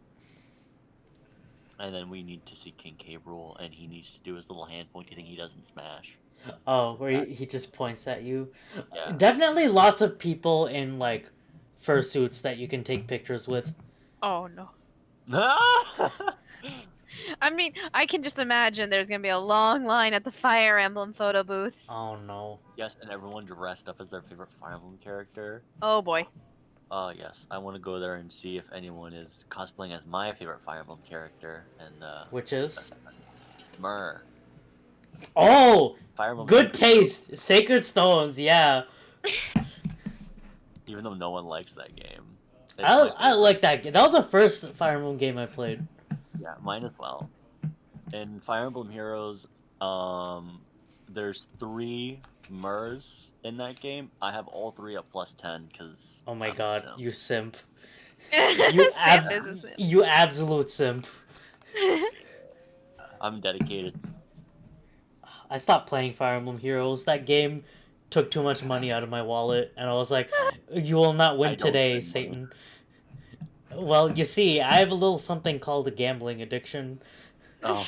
And then we need to see King K. Rool, and he needs to do his little hand pointy thing he does in Smash. Oh, where he just points at you. Yeah. Definitely lots of people in like fursuits that you can take pictures with. Oh no. I mean, I can just imagine there's gonna be a long line at the Fire Emblem photo booths. Oh no. Yes, and everyone dressed up as their favorite Fire Emblem character. Oh boy. Yes, I want to go there and see if anyone is cosplaying as my favorite Fire Emblem character, and Which is? Myr. Oh! Fire Emblem Good Myr. taste! Sacred Stones, yeah. Even though no one likes that game. It's I my favorite. like that game. That was the first Fire Emblem game I played. Yeah, mine as well. In Fire Emblem Heroes, there's 3 Myrs in that game. I have all 3 at +10 because. Oh my god, you simp. Sam is a simp. You absolute simp. I'm dedicated. I stopped playing Fire Emblem Heroes. That game took too much money out of my wallet, and I was like, "You will not I win don't today, spend money. Satan." Well, you see, I have a little something called a gambling addiction. Oh,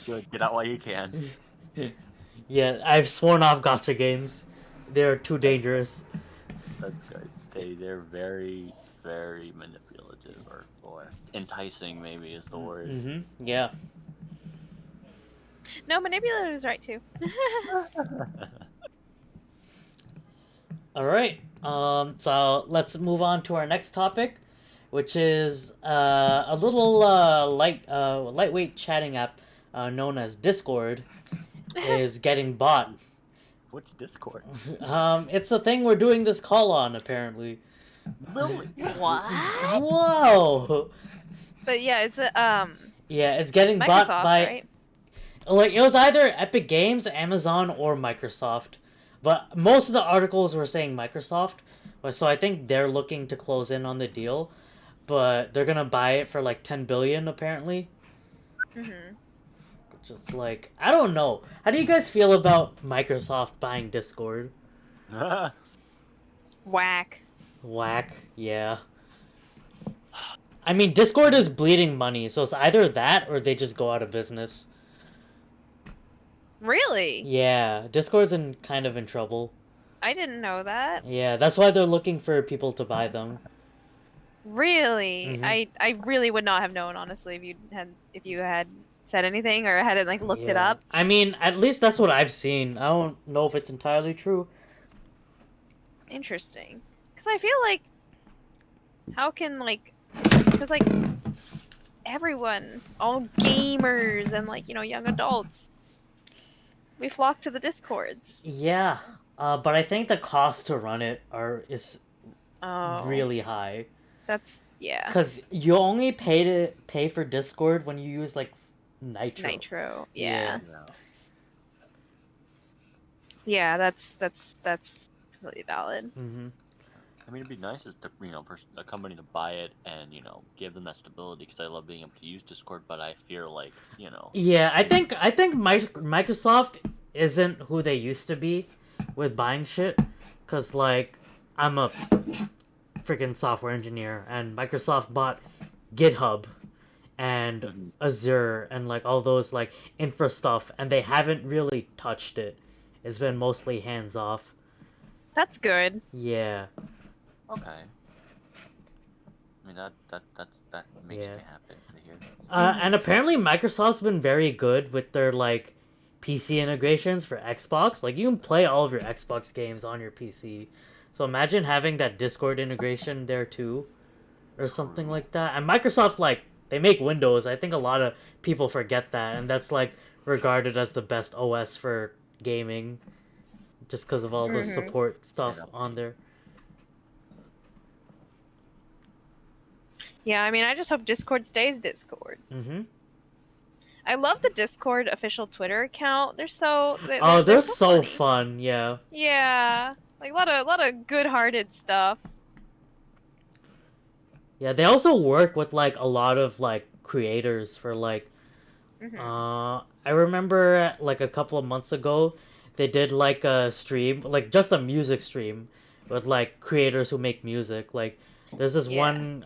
good. Get out while you can. Yeah, I've sworn off gacha games. They're too dangerous. That's good. They're very, very manipulative, or enticing maybe is the word. Mm-hmm. Yeah. No, manipulator is right too. All right. So let's move on to our next topic, which is a little lightweight chatting app known as Discord is getting bought. What's Discord? It's a thing we're doing this call on apparently. Lily. What? Whoa. But yeah, it's Yeah, it's getting bought Microsoft, by right? like it was either Epic Games, Amazon, or Microsoft. But most of the articles were saying Microsoft. So I think they're looking to close in on the deal. But they're gonna buy it for like 10 billion apparently. Mm-hmm. Just like I don't know. How do you guys feel about Microsoft buying Discord? Whack. Whack, yeah. I mean, Discord is bleeding money, so it's either that or they just go out of business. Really? Yeah, Discord's kind of in trouble. I didn't know that. Yeah, that's why they're looking for people to buy them. Really? Mhm. I really would not have known, honestly, if you had said anything or hadn't like looked it Yeah. up. I mean, at least that's what I've seen. I don't know if it's entirely true. Interesting. Because I feel like, how can like, because like everyone, all gamers and like young adults, we flock to the Discords. Yeah, but I think the cost to run it is Oh, really high. yeah. Because you only pay for Discord when you use like Nitro. Yeah. Yeah. Yeah, that's completely valid. Mm-hmm. I mean, it'd be nice to for a company to buy it and give them that stability because I love being able to use Discord, but I fear like Yeah, I think Microsoft isn't who they used to be with buying shit. Cause like I'm a freaking software engineer, and Microsoft bought GitHub and Azure and like all those like infra stuff, and they haven't really touched it. It's been mostly hands off. That's good. Yeah. Okay. I mean that makes Yeah. me happy to hear. And apparently Microsoft's been very good with their like PC integrations for Xbox. Like you can play all of your Xbox games on your PC. So imagine having that Discord integration there too, or something like that. And Microsoft like they make Windows. I think a lot of people forget that, and that's like regarded as the best OS for gaming, just because of all the support stuff on there. Yeah, I mean, I just hope Discord stays Discord. Mm-hmm. I love the Discord official Twitter account. They're so they're so funny. fun. Yeah. Yeah, like a lot of good-hearted stuff. Yeah, they also work with like a lot of like creators for like I remember like a couple of months ago they did like a stream, like just a music stream with like creators who make music. Like there's this one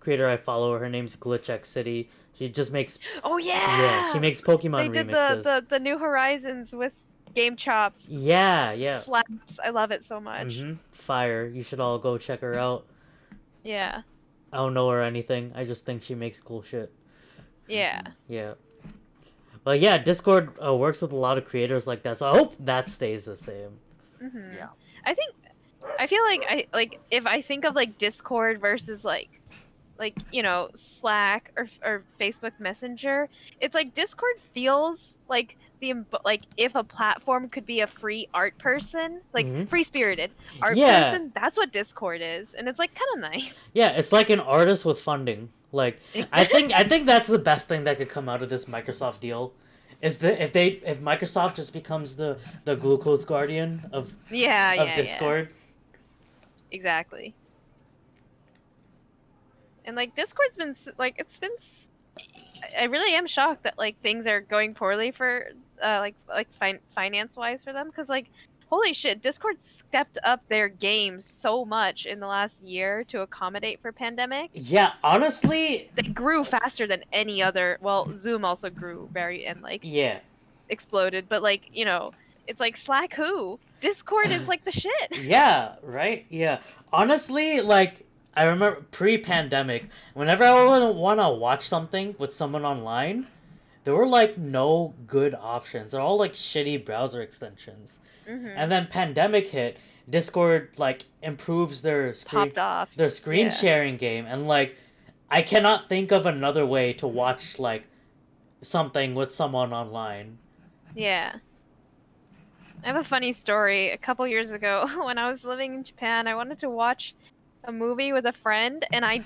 creator I follow, her name's GlitchX City. She just makes Oh she makes Pokemon they did remixes. the New Horizons with Game Chops. Yeah. Slaps. I love it so much. Mm-hmm. Fire. You should all go check her out. Yeah. I don't know her or anything. I just think she makes cool shit. Yeah. Yeah. But yeah, Discord works with a lot of creators like that, so I hope that stays the same. Mm-hmm. Yeah. I feel like if I think of like Discord versus like Slack or Facebook Messenger, it's like Discord feels like like if a platform could be a free art person, like free spirited art person, that's what Discord is, and it's like kind of nice. Yeah, it's like an artist with funding. Like I think that's the best thing that could come out of this Microsoft deal, is that if Microsoft just becomes the glucose guardian of Discord. Yeah. Exactly. And like Discord's been like I really am shocked that like things are going poorly for finance wise for them, because like holy shit, Discord stepped up their game so much in the last year to accommodate for pandemic. Yeah, honestly, They grew faster than any other. Well, Zoom also grew and like yeah. exploded, but like it's like Slack who Discord is like the shit. Yeah, right? Yeah. Honestly, like, I remember pre-pandemic, whenever I would want to watch something with someone online, there were, like, no good options. They're all, like, shitty browser extensions. And then pandemic hit, Discord, like, improves their Popped off. their screen Yeah. sharing game. And, like, I cannot think of another way to watch, like, something with someone online. Yeah. I have a funny story. A couple years ago, when I was living in Japan, I wanted to watch a movie with a friend, and I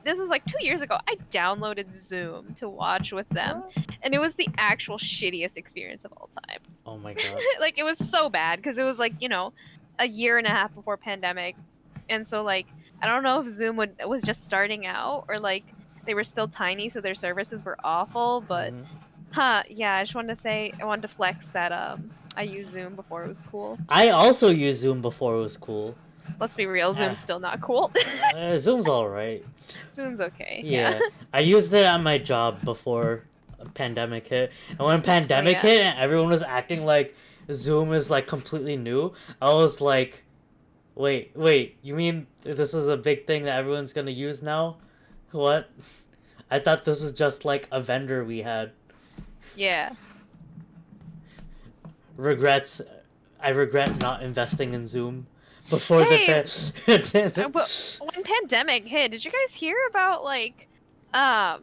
this was like 2 years ago. I downloaded Zoom to watch with them, and it was the actual shittiest experience of all time. Oh my god. Like, it was so bad because it was like a year and a half before pandemic, and so like I don't know if Zoom was just starting out or like they were still tiny, so their services were awful. But yeah, I just wanted to say I wanted to flex that I used Zoom before it was cool. I also used Zoom before it was cool. Let's be real, Zoom's still not cool. Zoom's alright. Zoom's okay. Yeah. I used it at my job before pandemic hit. And when pandemic hit and everyone was acting like Zoom is like completely new, I was like, wait, you mean this is a big thing that everyone's gonna use now? What? I thought this was just like a vendor we had. Yeah. Regrets. I regret not investing in Zoom before the But when pandemic hit, did you guys hear about like the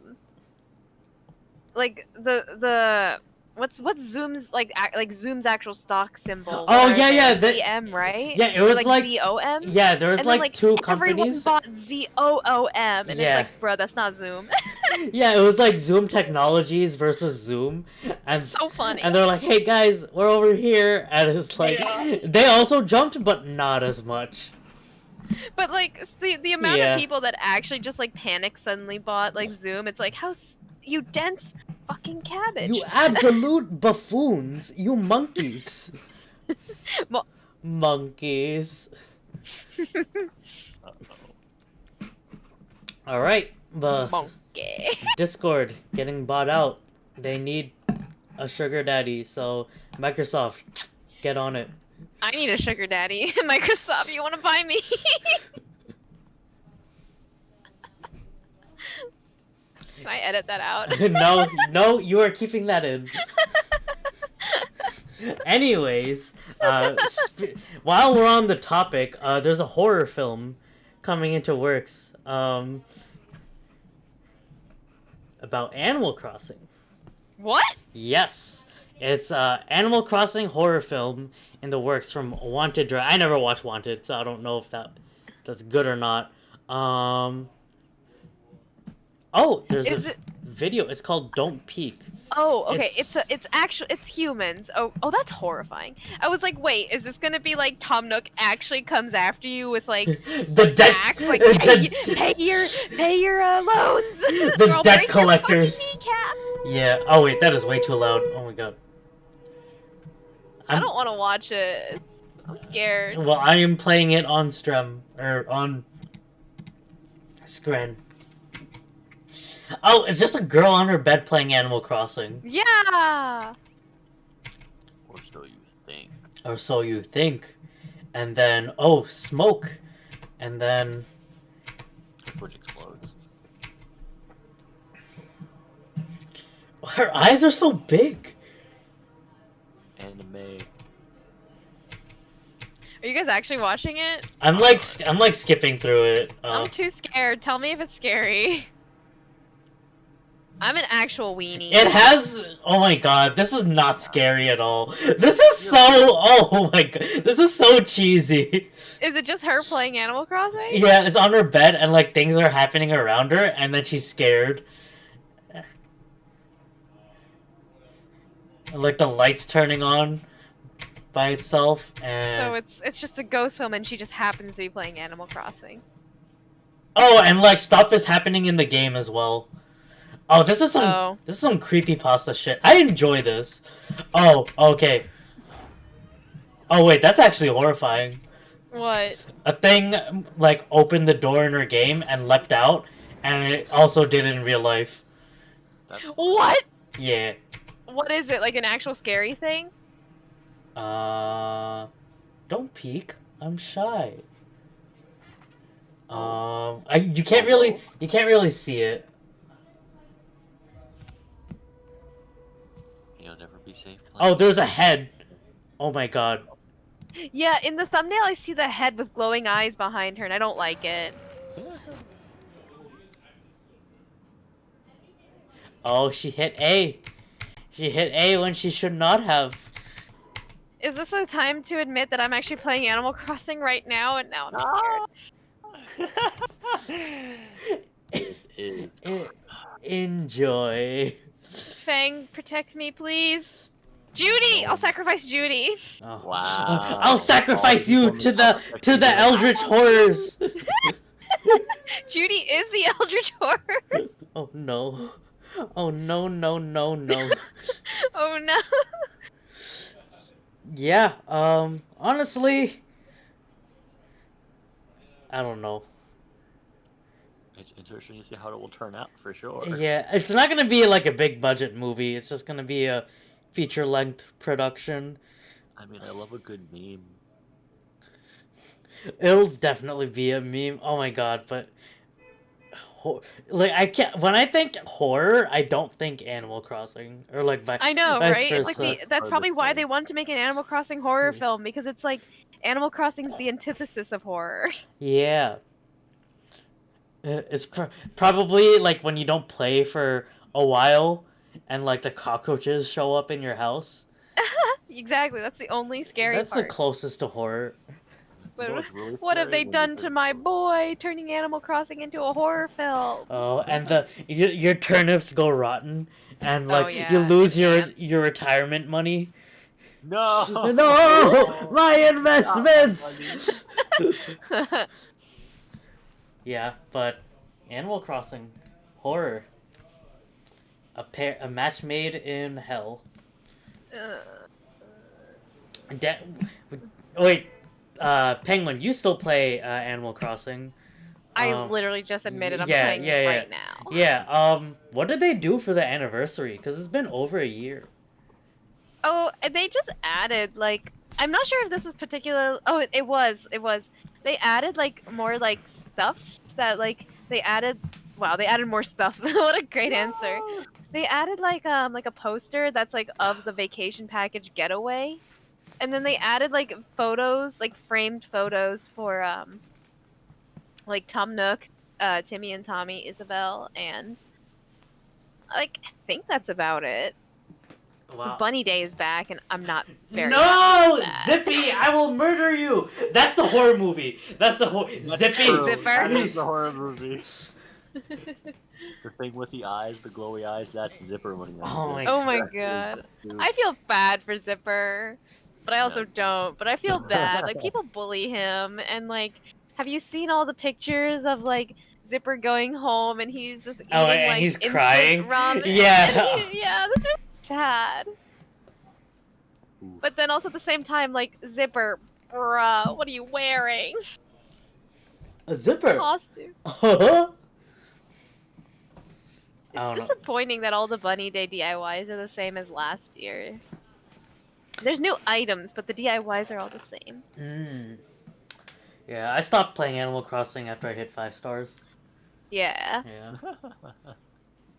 what's Zoom's like Zoom's actual stock symbol? Oh yeah, ZM, right? Yeah, it was or, like ZOM. Yeah, there was and like, then, two everyone companies. bought ZOOM, and it's Yeah. like, bro, that's not Zoom. Yeah, it was like Zoom Technologies versus Zoom, and So funny. And they're like, "Hey guys, we're over here," and it's like they also jumped, but not as much. But like the amount of people that actually just like panic suddenly bought like Zoom, it's like you dense fucking cabbage. You absolute buffoons, you monkeys. Mo- Monkeys. All right, the Monkey. Discord getting bought out. They need a sugar daddy, so Microsoft, get on it. I need a sugar daddy. Microsoft, you want to buy me? Can I edit that out? No, you are keeping that in. Anyways, while we're on the topic, there's a horror film coming into works about Animal Crossing. What? Yes, it's Animal Crossing horror film in the works from Wanted. I never watched Wanted, so I don't know if that's good or not. Oh, there's a video. It's called Don't Peek. Oh, okay. It's humans. Oh, that's horrifying. I was like, wait, is this gonna be like Tom Nook actually comes after you with like the debt, axe, like pay your loans. The debt collectors. Yeah. Oh wait, that is way too loud. Oh my god. I don't want to watch it. I'm scared. Well, I am playing it on Strem or on Scren. Oh, it's just a girl on her bed playing Animal Crossing. Yeah. Or so you think. Or so you think. And then, smoke. And then... Which explodes. Her eyes are so big. Anime. Are you guys actually watching it? I'm like skipping through it. I'm too scared. Tell me if it's scary. I'm an actual weenie. It has... Oh my god, this is not scary at all. This is so... Oh my god, this is so cheesy. Is it just her playing Animal Crossing? Yeah, it's on her bed and like things are happening around her and then she's scared. And, like the lights turning on by itself and... So it's just a ghost film and she just happens to be playing Animal Crossing. Oh, and like stuff is happening in the game as well. Oh, this is some Oh. this is some creepypasta shit. I enjoy this. Oh, okay. Oh wait, that's actually horrifying. What? A thing like opened the door in her game and leapt out, and it also did it in real life. That's What? Yeah. What is it? Like an actual scary thing? Don't peek. I'm shy. Oh. you can't really see it. You'll never be safe. Oh, there's a head. Oh my god. Yeah, in the thumbnail I see the head with glowing eyes behind her and I don't like it. Oh, she hit A. She hit A when she should not have. Is this a time to admit that I'm actually playing Animal Crossing right now and now I'm scared? It is. Enjoy. Fang, protect me, please. Judy! I'll sacrifice Judy. Oh. Wow. I'll sacrifice you to the eldritch horrors. Judy is the Eldritch Horror. Oh no. Oh no. Oh no. Yeah, honestly, I don't know. It's interesting to see how it will turn out for sure. Yeah, it's not gonna be like a big budget movie. It's just gonna be a feature-length production. I mean, I love a good meme. It'll definitely be a meme. Oh my god, but like I can't. When I think horror, I don't think Animal Crossing or like I know, vice right? It's like versa. that's Or probably the why thing. they wanted to make an Animal Crossing horror film because it's like Animal Crossing's the antithesis of horror. Yeah. It's probably like when you don't play for a while and like the cockroaches show up in your house. Exactly, that's the only scary That's the part. closest to horror. But You know what's really what have scary? they When you done to turn my pro. boy, turning Animal Crossing into a horror film? Oh, and your turnips go rotten, and Oh, like yeah, you lose and your ants. your retirement money. No! No, my investments. Yeah, but Animal Crossing horror. A match made in hell. Wait, Penguin, you still play Animal Crossing? I literally just admitted I'm yeah, playing yeah, it yeah. right now. Yeah. What did they do for the anniversary? Because it's been over a year. Oh, and they just added like I'm not sure if this was particular. Oh, it was. They added like more like stuff that like they added. Wow, they added more stuff. What a great answer. They added like a poster that's like of the vacation package getaway, and then they added like photos, like framed photos for like Tom Nook, Timmy and Tommy, Isabel, and like I think that's about it. Wow. Bunny Day is back, and I'm not very. No, happy with that. Zippy! I will murder you. That's the horror movie. That's the whole Zippy. Zipper. That is the horror movie. The thing with the eyes, the glowy eyes, that's Zipper when he has Oh it. my Oh my That's god. dude. I feel bad for Zipper, but I also Yeah. don't. But I feel bad. Like people bully him, and like, have you seen all the pictures of like Zipper going home and he's just eating and like he's instant crying? ramen? Yeah. And yeah, that's really sad. Oof. But then also at the same time, like Zipper, bruh, what are you wearing? A zipper. Costume. I don't It's know. disappointing that all the Bunny Day DIYs are the same as last year. There's new items, but the DIYs are all the same. Yeah, I stopped playing Animal Crossing after I hit 5 stars. Yeah. Yeah.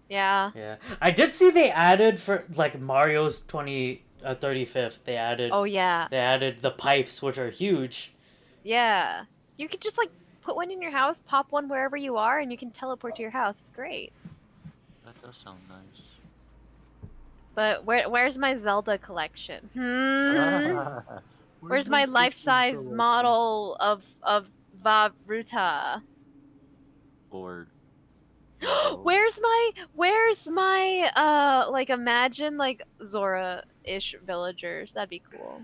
Yeah. Yeah. I did see they added for like Mario's 35th. They added Oh yeah. they added the pipes, which are huge. Yeah. You could just like put one in your house, pop one wherever you are, and you can teleport to your house. It's great. That does sound nice. But where's my Zelda collection? Where's my life-size model of Vavruta? Or Where's my like imagine like Zora-ish villagers? That'd be cool.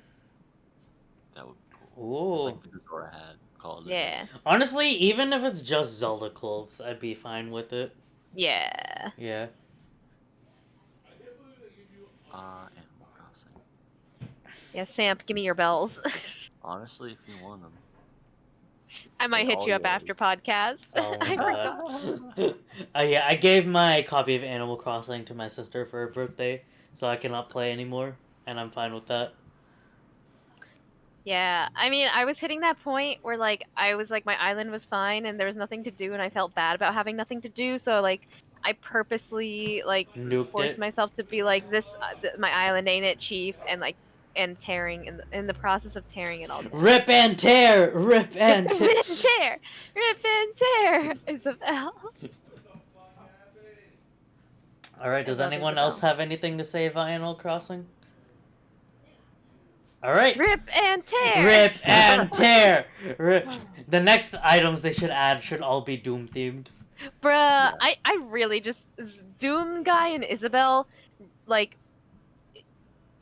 that would be cool. Ooh. It's like the Zora had called it. Yeah. Honestly, even if it's just Zelda clothes, I'd be fine with it. Yeah. Yeah. Animal Crossing. Yeah, Samp, give me your bells. Honestly, if you want them. I might They're hit all you up yours. after podcast. Oh my I god. forgot. Yeah, I gave my copy of Animal Crossing to my sister for her birthday, so I cannot play anymore, and I'm fine with that. Yeah, I mean, I was hitting that point where like I was like my island was fine and there was nothing to do and I felt bad about having nothing to do, so like I purposely like Nuked forced it. myself to be like this my island ain't it, chief, and like and tearing in the process of tearing it all down. Rip and tear! Rip and Rip tear! and tear! Rip and tear! Isabel. Alright, does I love anyone Isabel. else have anything to say about Animal Crossing? Alright. Rip and tear! Rip and tear! The next items they should add should all be Doom themed. Bruh, Yeah. I really just Doom guy and Isabel, like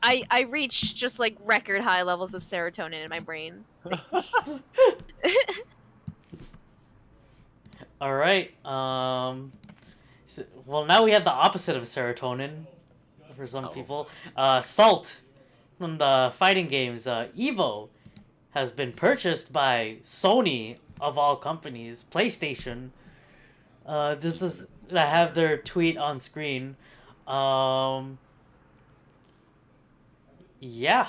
I reach just like record high levels of serotonin in my brain. Alright, well now we have the opposite of serotonin for some Oh. people. Salt from the fighting games, Evo, has been purchased by Sony, of all companies, PlayStation. This is, I have their tweet on screen. Yeah.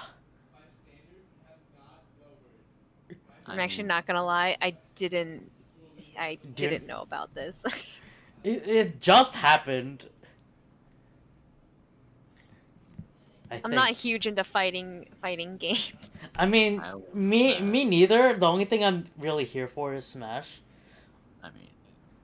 I'm actually not gonna lie, I didn't Dude. know about this. It just happened. I'm not huge into fighting games. I mean, me neither. The only thing I'm really here for is Smash. I mean,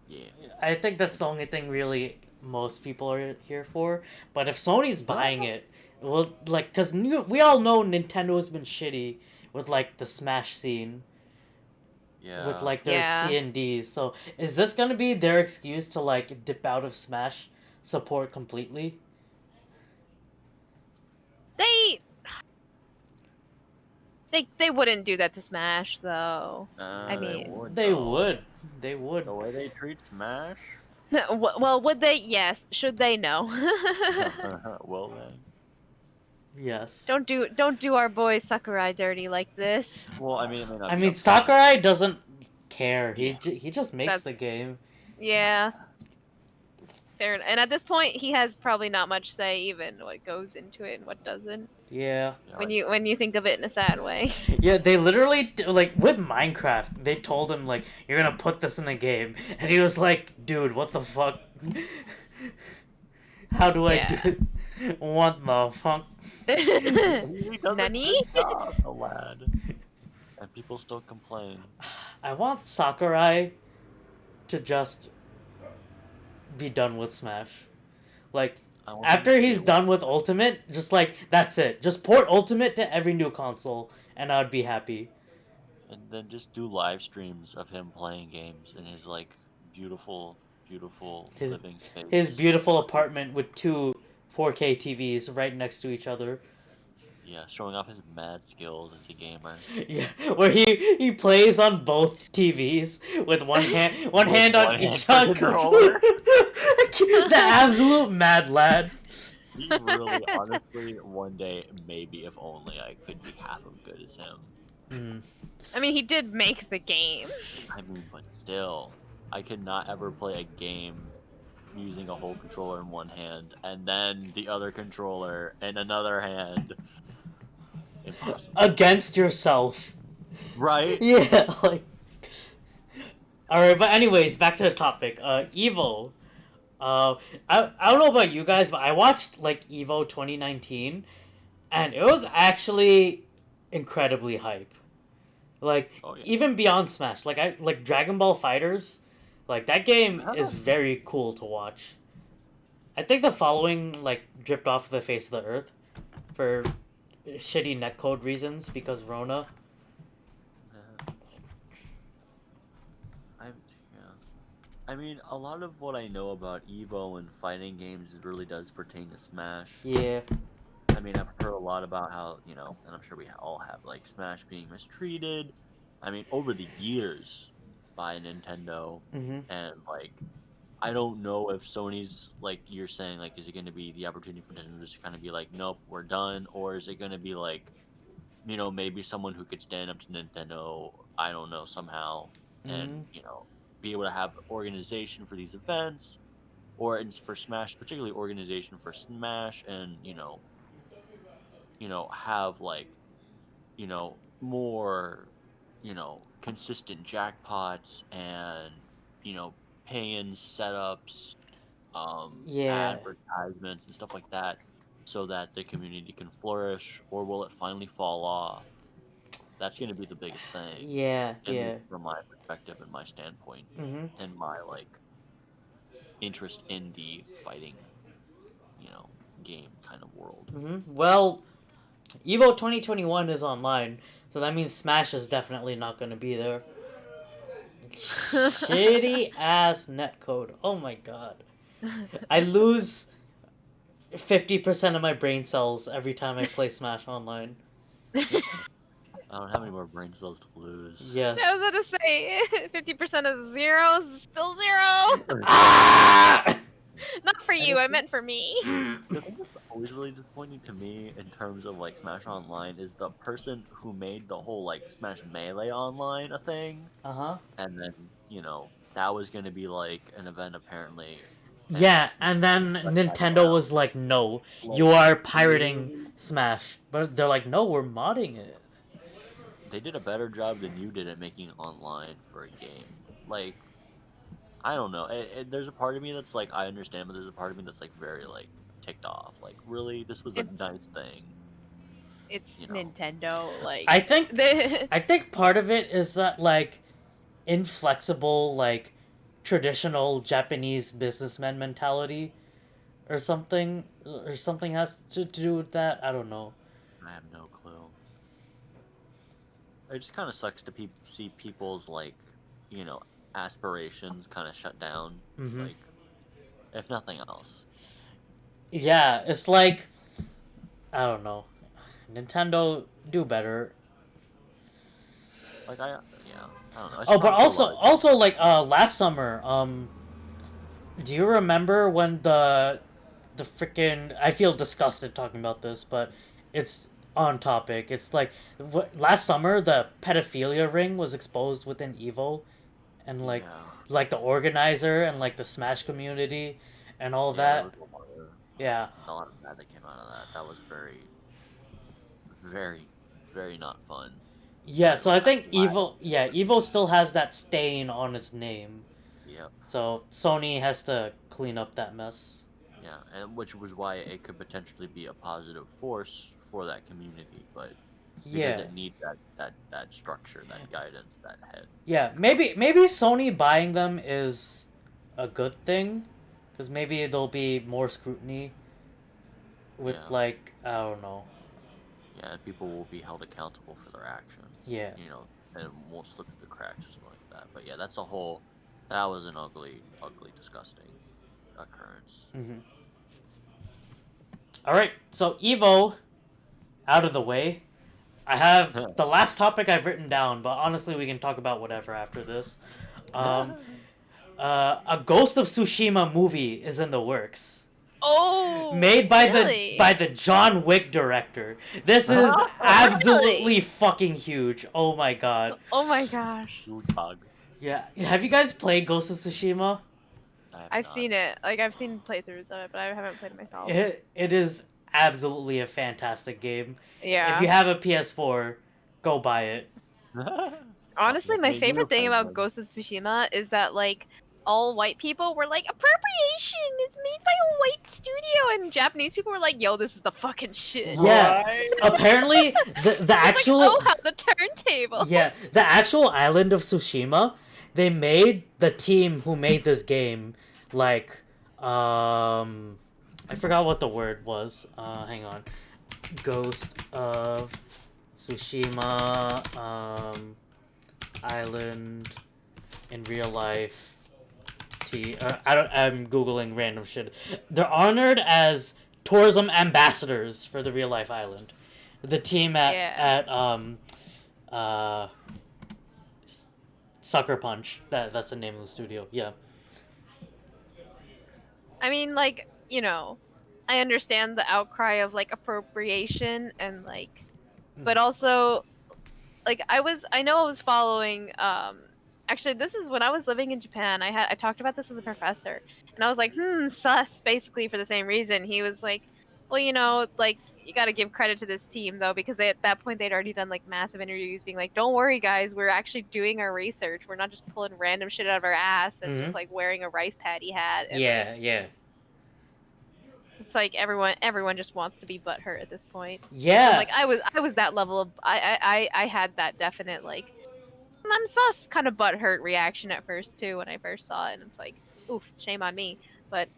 yeah. I think that's the only thing really most people are here for. But if Sony's buying it, well, like, cause we all know Nintendo has been shitty with like the Smash scene, Yeah. with like their Yeah. C&Ds. So is this gonna be their excuse to like dip out of Smash support completely? They wouldn't do that to Smash though. I They mean, would. They though. would. They would. The way they treat Smash. well, would they? Yes. Should they? No. Well then. Yes. Don't do our boy Sakurai dirty like this. Well, I mean, it may not I be mean, upfront. Sakurai doesn't care. Yeah. He just makes That's- the game. Yeah. Fair enough. And at this point, he has probably not much say even what goes into it and what doesn't. Yeah. Yeah, When you think of it in a sad way. Yeah, they literally, like, with Minecraft, they told him, like, you're gonna put this in the game. And he was like, dude, what the fuck? How do I Yeah. do it? What the fuck? He does a Nani? good job, the lad. And people still complain. I want Sakurai to just be done with Smash. Like, I want after him to he's be- done with Ultimate, just like, that's it. Just port Ultimate to every new console, and I'd be happy. And then just do live streams of him playing games in his like beautiful living space. His beautiful apartment with two 4K TVs right next to each other. Yeah, showing off his mad skills as a gamer. Yeah, where he plays on both TVs with one hand on one each hand controller. The absolute mad lad. He really, honestly, one day, maybe if only I could be half as good as him. Mm. I mean, he did make the game. I mean, but still, I could not ever play a game using a whole controller in one hand and then the other controller in another hand. Impossible. Against yourself. Right? Yeah, like. Alright, but anyways, back to the topic. Evo. I don't know about you guys, but I watched like Evo 2019, and it was actually incredibly hype. Like, Oh, yeah. even beyond Smash, like Dragon Ball Fighters, like that game is very cool to watch. I think the following like dripped off the face of the earth for shitty netcode reasons because Rona. I mean, a lot of what I know about Evo and fighting games really does pertain to Smash. Yeah. I mean, I've heard a lot about how, and I'm sure we all have, like, Smash being mistreated. I mean, over the years by Nintendo, Mm-hmm. and, like, I don't know if Sony's like you're saying, like, is it going to be the opportunity for Nintendo to just kind of be like, nope, we're done, or is it going to be like, maybe someone who could stand up to Nintendo, I don't know, somehow, and Mm-hmm. be able to have organization for these events, or it's for Smash, particularly organization for Smash, and have like more consistent jackpots and pay-in setups, Yeah. advertisements and stuff like that, so that the community can flourish, or will it finally fall off? That's going to be the biggest thing, Yeah. at least Yeah. from my perspective and my standpoint, Mm-hmm. and my like interest in the fighting, game kind of world. Mm-hmm. Well, Evo 2021 is online, so that means Smash is definitely not going to be there. Shitty ass netcode. Oh my god. I lose 50% of my brain cells every time I play Smash Online. I don't have any more brain cells to lose. Yes. I was about to say 50% of zero is still zero. Ah! Not for you. I meant for me. The thing that's always really disappointing to me in terms of like Smash Online is the person who made the whole like Smash Melee Online a thing, Uh-huh. and then that was gonna be like an event apparently. And Yeah, and then like, Nintendo was like, no, you are pirating Smash. But they're like, no, we're modding it. they did a better job than you did at making online for a game. Like, I don't know. There's a part of me that's like, I understand, but there's a part of me that's like very like ticked off. Like, really, this was a It's- nice thing. It's Nintendo. Like I think part of it is that like inflexible like traditional Japanese businessman mentality or something has to do with that. I don't know. I have no clue. It just kind of sucks to see people's like, aspirations kind of shut down. Mhm. Like, if nothing else. Yeah, it's like I don't know. Nintendo do better. Like I don't know. Oh, but also like last summer, do you remember when the freaking I feel disgusted talking about this, but it's on topic. It's like last summer the pedophilia ring was exposed within Evo, and like the organizer and like the Smash community and all that. There was Yeah. a lot of bad that came out of that. That was very, very, very not fun. Yeah, so I think Evo still has that stain on its name. Yep. So Sony has to clean up that mess. Yeah, and which was why it could potentially be a positive force for that community, but because it needs that structure, that guidance, that head. Yeah, maybe Sony buying them is a good thing, because maybe there'll be more scrutiny with like I don't know. Yeah, and people will be held accountable for their actions. Yeah. And won't slip through the cracks or something like that. But yeah, that was an ugly, disgusting occurrence. Mm-hmm. All right, so Evo, out of the way. I have the last topic I've written down, but honestly, we can talk about whatever after this. A Ghost of Tsushima movie is in the works. Oh, made by really? the John Wick director. This is absolutely fucking huge. Oh my god. Oh my gosh. Yeah. Have you guys played Ghost of Tsushima? I've seen it. Like I've seen playthroughs of it, but I haven't played it myself. It is absolutely a fantastic game. Yeah. If you have a PS4, go buy it. Honestly, my favorite thing about Ghost of Tsushima is that like all white people were like, appropriation! It's made by a white studio, and Japanese people were like, yo, this is the fucking shit. Yeah. Apparently, the actual like, oh, the turntable. Yeah, the actual island of Tsushima, they made the team who made this game like I forgot what the word was. Hang on. Ghost of Tsushima island in real life. I'm googling random shit. They're honored as tourism ambassadors for the real life island. The team at Sucker Punch. That's the name of the studio. Yeah. I mean, like, I understand the outcry of like appropriation and like, but also like I know I was following actually this is when I was living in Japan. I talked about this with a professor and I was like, sus, basically for the same reason. He was like, well, like you got to give credit to this team though because at that point they'd already done like massive interviews being like, don't worry guys, we're actually doing our research. We're not just pulling random shit out of our ass and just like wearing a rice patty hat and like, Yeah. it's like everyone just wants to be butthurt at this point. Yeah. I'm like I was that level of I had that definite like I'm sus kind of butthurt reaction at first too when I first saw it, and it's like, oof, shame on me. But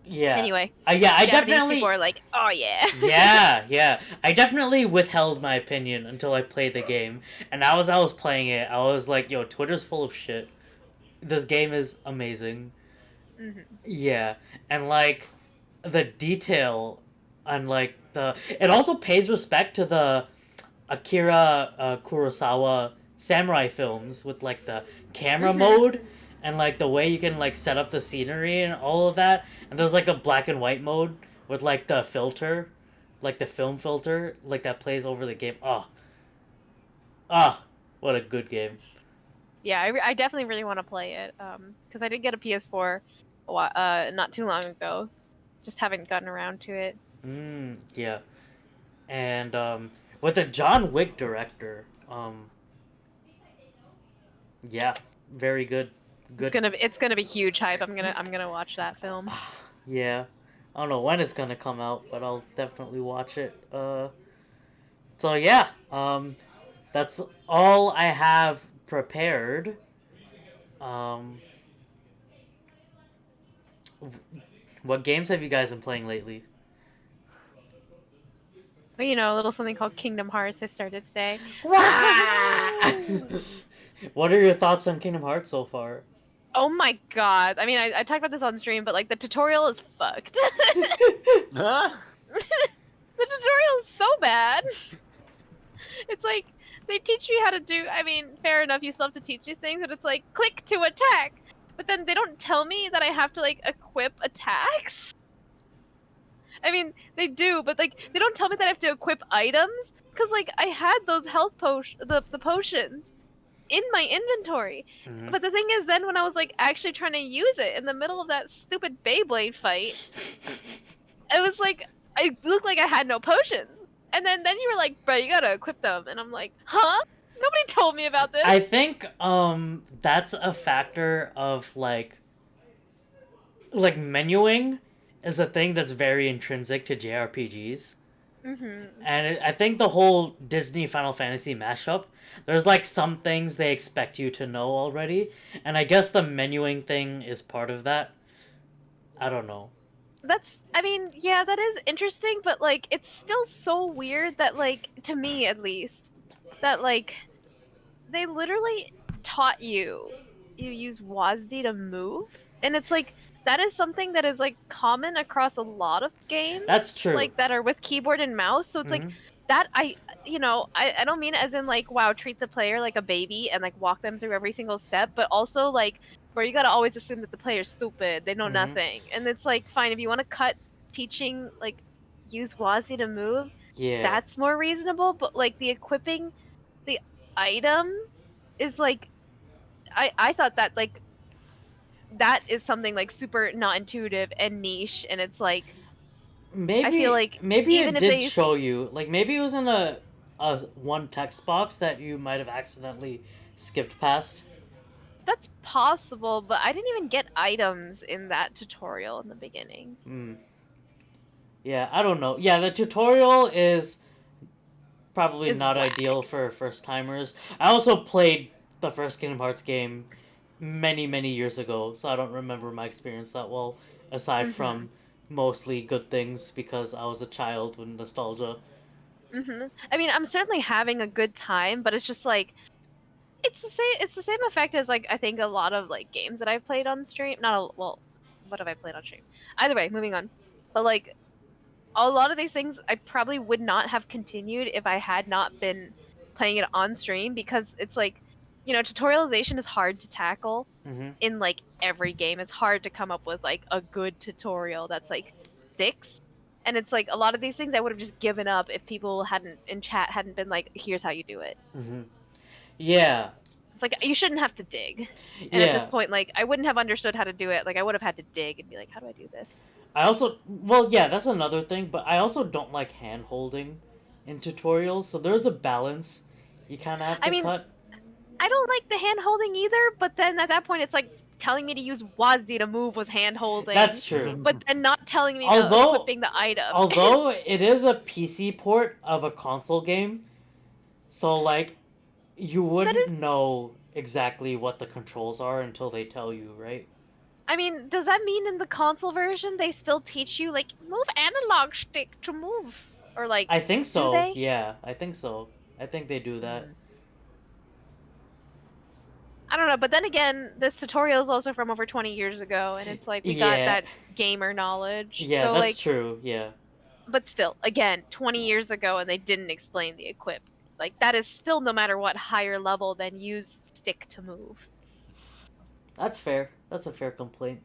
Yeah. anyway, Yeah, I Japanese people definitely. are like, oh yeah. Yeah. I definitely withheld my opinion until I played the game, and as I was playing it, I was like, "Yo, Twitter's full of shit. This game is amazing." Yeah, and like the detail and like it also pays respect to the Akira Kurosawa samurai films with like the camera mode and like the way you can like set up the scenery and all of that. And there's like a black and white mode with like the filter, like the film filter, like that plays over the game. What a good game. Yeah, I definitely really want to play it because I did get a PS4 not too long ago. Just haven't gotten around to it. Yeah. And with the John Wick director, yeah, very good. It's gonna be huge hype. I'm gonna watch that film. Yeah. I don't know when it's gonna come out, but I'll definitely watch it. So yeah, that's all I have prepared. Um, what games have you guys been playing lately? But a little something called Kingdom Hearts I started today. What are your thoughts on Kingdom Hearts so far? Oh my god. I mean, I talked about this on stream, but like the tutorial is fucked. Huh? The tutorial is so bad. It's like they teach you how to do. I mean, fair enough, you still have to teach these things, but it's like click to attack. But then they don't tell me that I have to like equip attacks. I mean, they do, but like they don't tell me that I have to equip items because like I had those health the potions in my inventory. Mm-hmm. But the thing is, then when I was like actually trying to use it in the middle of that stupid Beyblade fight, it was like I looked like I had no potions. And then you were like, bro, you gotta equip them. And I'm like, huh? Nobody told me about this. I think that's a factor of like menuing is a thing that's very intrinsic to JRPGs. And I think the whole Disney Final Fantasy mashup, there's like some things they expect you to know already, and I guess the menuing thing is part of that. I don't know. I mean, yeah, that is interesting, but like it's still so weird that like to me at least that like they literally taught you use WASD to move, and it's like that is something that is like common across a lot of games. That's true. Like that are with keyboard and mouse. So it's like that I don't mean as in like wow, treat the player like a baby and like walk them through every single step, but also like where you gotta always assume that the player's stupid, they know nothing, and it's like fine if you want to cut teaching like use WASD to move. Yeah. That's more reasonable, but like the equipping the item is like I thought that like that is something like super not intuitive and niche, and it's like maybe I feel like maybe even it if did they show you like maybe it was in a one text box that you might have accidentally skipped past. that's possible, but I didn't even get items in that tutorial in the beginning. Yeah, I don't know. Yeah, the tutorial is probably Is not whack. ideal for first timers. I also played the first Kingdom Hearts game many years ago, so I don't remember my experience that well, aside from mostly good things because I was a child with nostalgia. I mean, I'm certainly having a good time, but it's just like it's the same effect as like I think a lot of like games that I've played on stream. Well, what have I played on stream? Either way, moving on. But like a lot of these things I probably would not have continued if I had not been playing it on stream because it's like, tutorialization is hard to tackle Mhm. in like every game. It's hard to come up with like a good tutorial that's like sticks. And it's like a lot of these things I would have just given up if people hadn't in chat hadn't been like, here's how you do it. Mhm. Yeah. It's like you shouldn't have to dig. And at this Yeah. point, like I wouldn't have understood how to do it. Like I would have had to dig and be like, how do I do this? I also, well, yeah, that's another thing, but I also don't like hand holding in tutorials, so there's a balance you kind of have to I mean, cut. I don't like the hand holding either, but then at that point it's like telling me to use WASD to move was hand holding. That's true. But then not telling me Although- to equipping the item. Although it is a PC port of a console game, so like you wouldn't is- know exactly what the controls are until they tell you, right? I mean, does that mean in the console version they still teach you like move analog stick to move? Or like I think so. they? Yeah, I think so. I think they do that. I don't know, but then again, this tutorial is also from over 20 years ago, and it's like we got Yeah. that gamer knowledge. Yeah, so that's like, true. Yeah. but still, again, 20 years ago, and they didn't explain the equip. Like that is still, no matter what, higher level than use stick to move. That's fair. That's a fair complaint.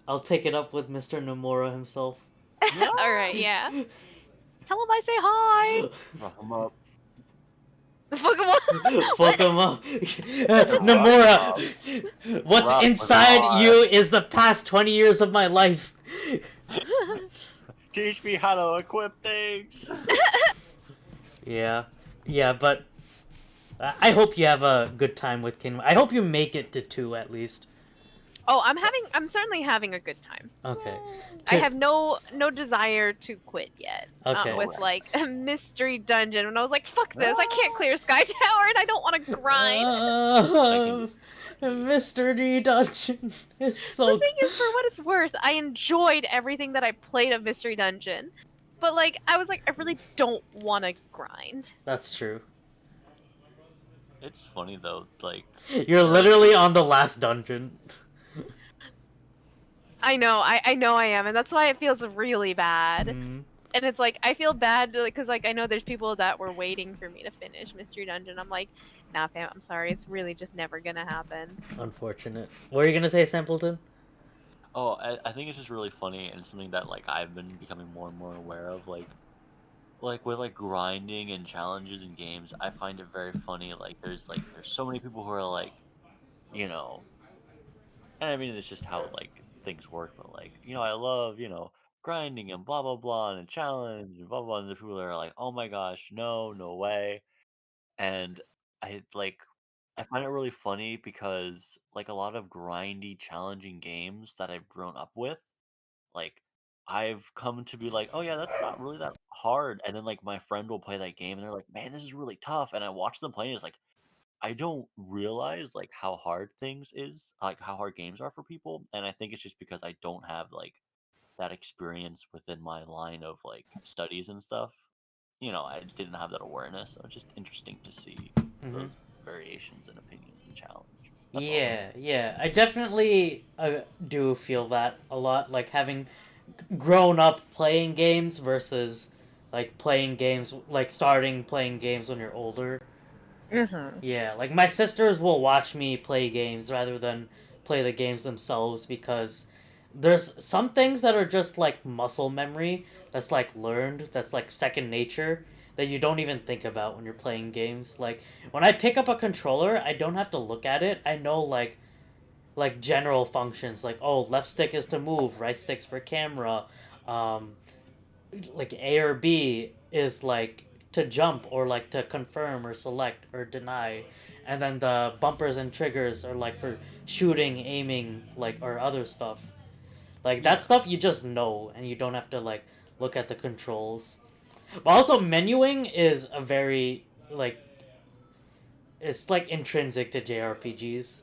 I'll take it up with Mr. Nomura himself. All right, yeah. Tell him I say hi. Rough 'em up. Fuck him up. Fuck him up. Nomura, what's Rough inside hard. you is the past 20 years of my life. Teach me how to equip things. Yeah. Yeah, but I hope you have a good time with Kingdom. I hope you make it to 2 at least. Oh, I'm certainly having a good time. Okay. I have no desire to quit yet. Okay. With like a mystery dungeon, and I was like, "Fuck this! I can't clear Sky Tower, and I don't want to grind." Mystery Dungeon is so. The thing is, for what it's worth, I enjoyed everything that I played of Mystery Dungeon, but like, I was like, I really don't want to grind. That's true. It's funny though, like You're literally on the last dungeon. I know I am, and that's why it feels really bad. Mhm. And it's like I feel bad because like I know there's people that were waiting for me to finish Mystery Dungeon. I'm like, nah, fam, I'm sorry, it's really just never gonna happen. Unfortunate. What are you gonna say, Samplton? oh, I think it's just really funny and something that like I've been becoming more and more aware of, like with like grinding and challenges in games. I find it very funny. There's so many people who are like, you know, and I mean it's just how like things work, but like, I love, grinding and blah blah blah and a challenge and blah blah, and the people that are like, oh my gosh, no way. And I find it really funny because like a lot of grindy, challenging games that I've grown up with, like I've come to be like, oh yeah, that's not really that hard. And then like my friend will play that game and they're like, man, this is really tough. And I watch them play and it's like I don't realize like how hard things is, like how hard games are for people. And I think it's just because I don't have like that experience within my line of like studies and stuff. I didn't have that awareness. So it's just interesting to see those variations in opinions and challenge. That's all. Yeah. I definitely do feel that a lot. Like having grown up playing games versus like playing games, like starting playing games when you're older. Mm-hmm. Yeah, like my sisters will watch me play games rather than play the games themselves because there's some things that are just like muscle memory that's like learned, that's like second nature that you don't even think about when you're playing games. Like when I pick up a controller, I don't have to look at it. I know like general functions like oh, left stick is to move, right stick's for camera. Um like A or B is like to jump or like to confirm or select or deny, and then the bumpers and triggers are like for shooting, aiming, like or other stuff. Like that stuff you just know and you don't have to like look at the controls. But also menuing is a very like it's like intrinsic to JRPGs.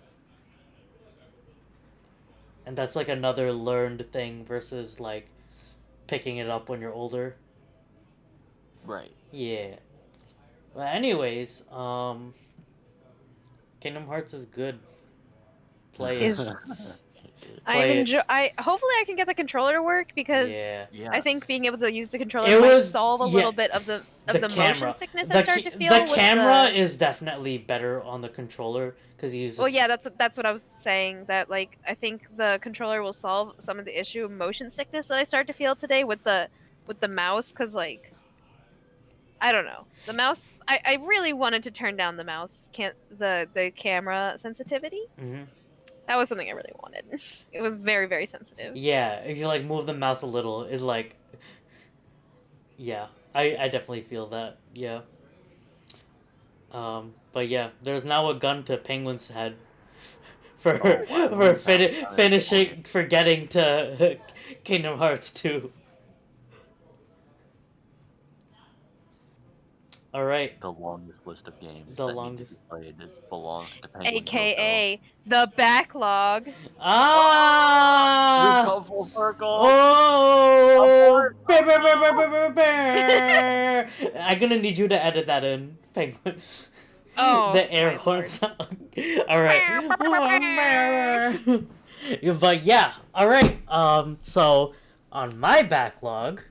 And that's like another learned thing versus like picking it up when you're older. Right. Yeah. But anyways, Kingdom Hearts is good. Play it. Hopefully I can get the controller to work because Yeah. I think being able to use the controller It might was- solve a yeah, little bit of the motion camera. sickness I started to feel. The with camera is definitely better on the controller because you use. Well, yeah, that's what I was saying. That like I think the controller will solve some of the issue of motion sickness that I start to feel today with the mouse. Because like I don't know, the mouse. I really wanted to turn down the mouse. Can't the camera sensitivity. Hmm. That was something I really wanted. It was very very sensitive. Yeah, if you like move the mouse a little, it's like. Yeah, I definitely feel that. Yeah. But yeah, there's now a gun to Penguin's head for wow. finishing for getting to Kingdom Hearts 2. All right. The longest list of games The that longest. need to be played. It belongs to Penguin AKA the backlog. Ah! We've come full circle. Oh! I'm gonna need you to edit that in, Penguin. Oh, The air my horn lord. song. Alright. But yeah, alright. So on my backlog,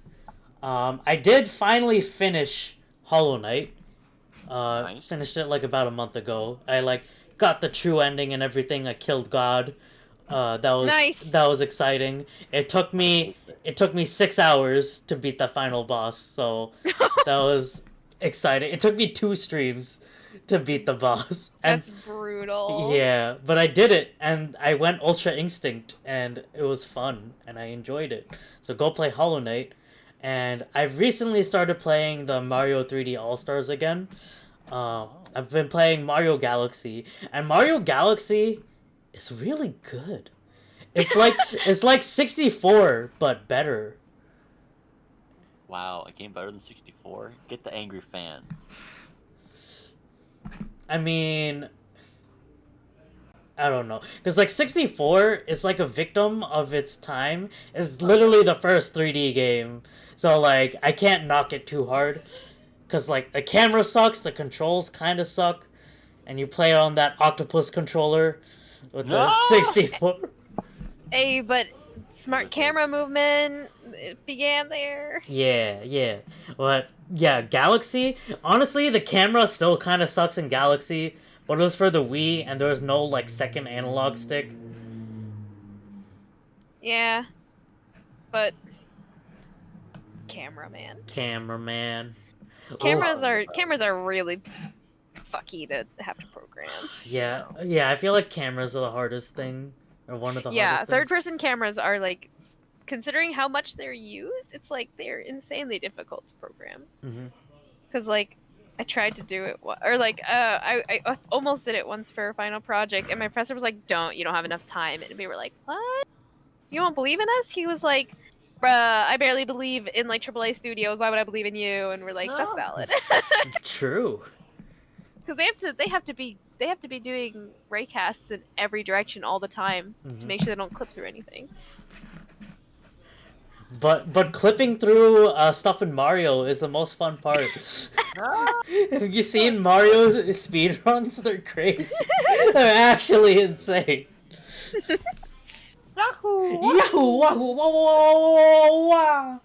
I did finally finish Hollow Knight. Nice. Finished it like about a month ago. I like got the true ending and everything. I killed God. That was exciting. It took me 6 hours to beat the final boss, so that was exciting. It took me 2 streams to beat the boss. And That's brutal. yeah, but I did it, and I went Ultra Instinct, and it was fun, and I enjoyed it. So go play Hollow Knight. And I've recently started playing the Mario 3D All Stars again. I've been playing Mario Galaxy, and Mario Galaxy is really good. It's like 64 but better. Wow, a game better than 64? Get the angry fans. I mean, I don't know, because like 64 is like a victim of its time. It's literally the first 3D game, so like I can't knock it too hard, because like the camera sucks, the controls kind of suck, and you play on that octopus controller with the 64. Hey, but smart camera movement, it began there. Yeah. But yeah, Galaxy. Honestly, the camera still kind of sucks in Galaxy, but it was for the Wii, and there was no like second analog stick. Yeah, but cameraman. Cameraman. Cameras are really fucky to have to program. Yeah. I feel like cameras are the hardest thing, or one of the hardest things. Third-person cameras are like, considering how much they're used, it's like they're insanely difficult to program. Mm-hmm. Because like, I tried to do it, or like, I almost did it once for a final project, and my professor was like, you don't have enough time," and we were like, "What? You don't believe in us?" He was like, "Bruh, I barely believe in like AAA studios. Why would I believe in you?" And we're like, "That's valid." True. Because they have to be doing raycasts in every direction all the time to make sure they don't clip through anything. But clipping through stuff in Mario is the most fun part. Have you seen Mario's speedruns? They're crazy. They're actually insane. Yahoo! Yahoo! Wahoo! Wah, wah.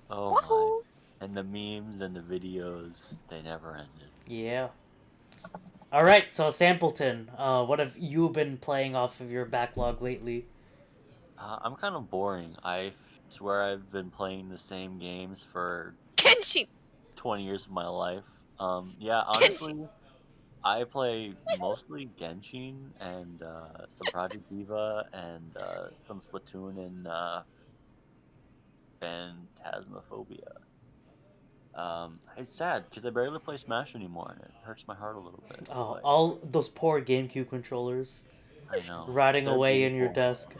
Oh Wahoo! my. And the memes and the videos, they never ended. Yeah. Alright, so Samplton, what have you been playing off of your backlog lately? I'm kind of boring. I swear I've been playing the same games for Kenshin! 20 years of my life. Yeah, honestly, I play mostly Genshin and some Project Diva and some Splatoon and Phantasmophobia. It's sad because I barely play Smash anymore, and it hurts my heart a little bit. Oh, but all those poor GameCube controllers I know. rotting They're away in your beautiful. desk.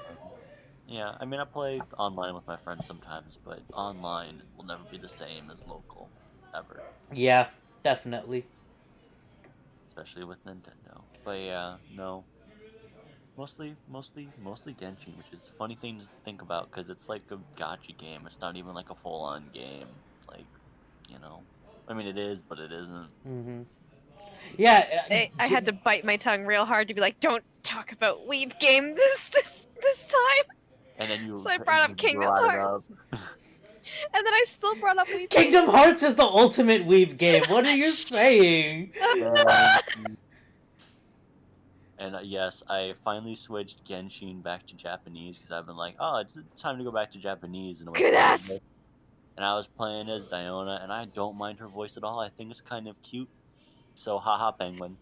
Yeah, I mean, I play online with my friends sometimes, but online will never be the same as local, ever. Yeah, definitely. Especially with Nintendo. But yeah, no. Mostly Genshin, which is a funny thing to think about because it's like a gacha game. It's not even like a full-on game. Like, you know. I mean, it is, but it isn't. Mm-hmm. Yeah. I had to bite my tongue real hard to be like, don't talk about weeb game this time. And then you. So I brought up Kingdom brought it Hearts. And then I still brought up weeb Kingdom game. Hearts is the ultimate weeb game. What are you saying? And yes, I finally switched Genshin back to Japanese because I've been like, oh, it's time to go back to Japanese. And Goodness! I was playing as Diona, and I don't mind her voice at all. I think it's kind of cute. So, haha, penguin.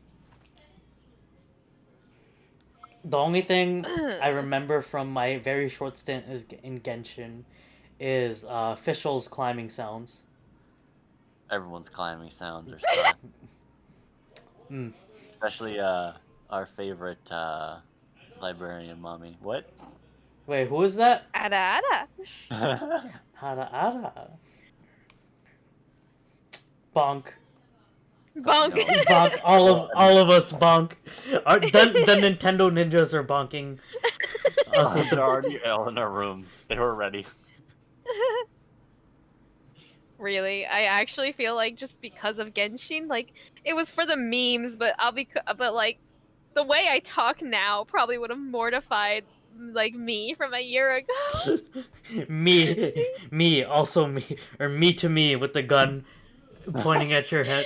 The only thing I remember from my very short stint in Genshin is Fischl's climbing sounds. Everyone's climbing sounds are stuff. Mm. Especially our favorite librarian mommy. What? Wait, who is that? Ada ada. Ada Ada. Bonk. Bonk. No. Bonk. All of us bonk. The Nintendo ninjas are bonking. Us with They're the... already all in our rooms. They were ready. Really, I actually feel like just because of Genshin, like it was for the memes, but but like the way I talk now probably would have mortified like me from a year ago. me, also me, or me to me with the gun pointing at your head.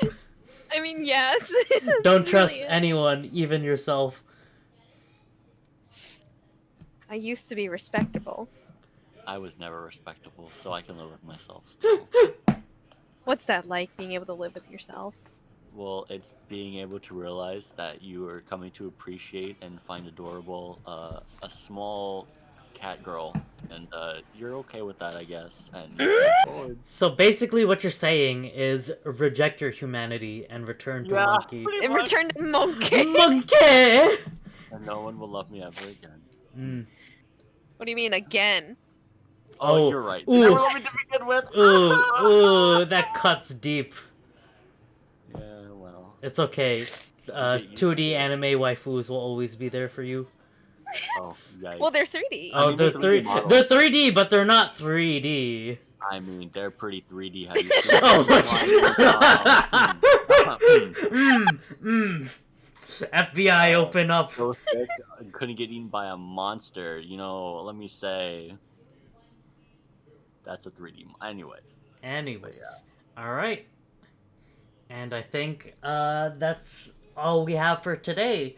I mean, yes. Don't trust really anyone, even yourself. I used to be respectable. I was never respectable, so I can live with myself still. What's that like, being able to live with yourself? Well, it's being able to realize that you are coming to appreciate and find adorable a small cat girl, and you're okay with that, I guess. And you move forward. So basically what you're saying is reject your humanity and return to monkey. pretty In much. return to monkey. Monkey! And no one will love me ever again. Mm. What do you mean again? Oh, Oh, you're right. ooh. Never love me to begin with. Ooh, that cuts deep. Yeah, well. It's okay. 2D anime waifus will always be there for you. Oh, yikes. Well, they're 3D. Oh, mean, they're the 3D 3D. model. They're 3D, but they're not 3D. I mean, they're pretty 3D. How you feel? Oh my FBI, open up. So sick, I couldn't get eaten by a monster. You know, let me say. That's a 3D. Anyways, alright. And I think that's all we have for today.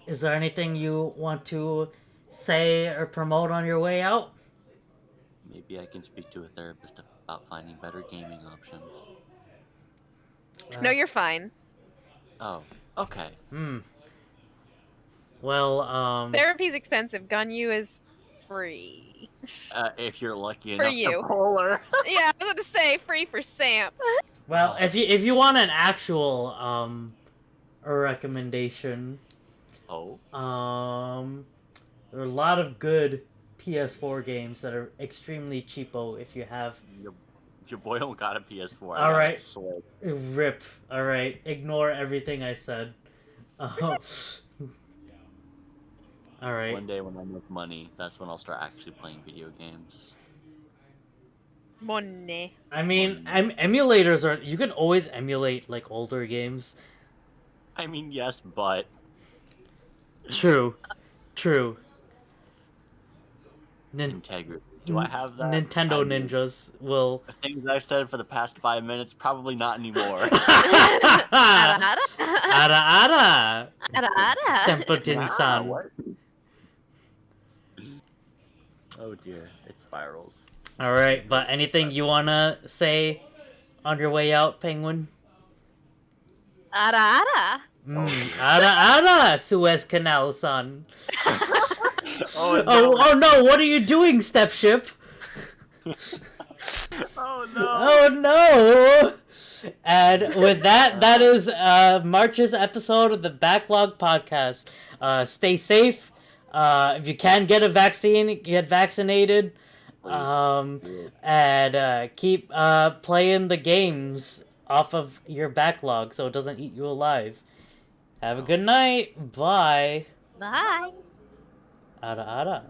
Is there anything you want to say or promote on your way out? Maybe I can speak to a therapist about finding better gaming options. No, you're fine. Oh, okay. Well, Therapy's expensive. Gunyu is free. If you're lucky For enough you. to pull her. Yeah, I was about to say free for Sam. well, if you want an actual a recommendation, Oh. there are a lot of good PS4 games that are extremely cheapo if you have Your boy don't got a PS4. All right. Sword. rip. All right, ignore everything I said. All right. One day when I make money, that's when I'll start actually playing video games. Money. I mean, emulators are. You can always emulate like older games. I mean, yes, but True. integrity. Do I have that? Nintendo I mean, ninjas will. the things I've said for the past 5 minutes, probably not anymore. Ara ara. Ada. Samplton-san. what? Oh dear, it spirals. All right, but anything you wanna say on your way out, Penguin? Ada. Ara, Suez Canal-san. Oh no! Oh no! What are you doing, step ship? Oh no! Oh no! And with that, that is March's episode of the Backlog podcast. Stay safe. If you can get a vaccine, get vaccinated. And keep playing the games off of your backlog so it doesn't eat you alive. Have a good night. Bye. Bye. Ara ara.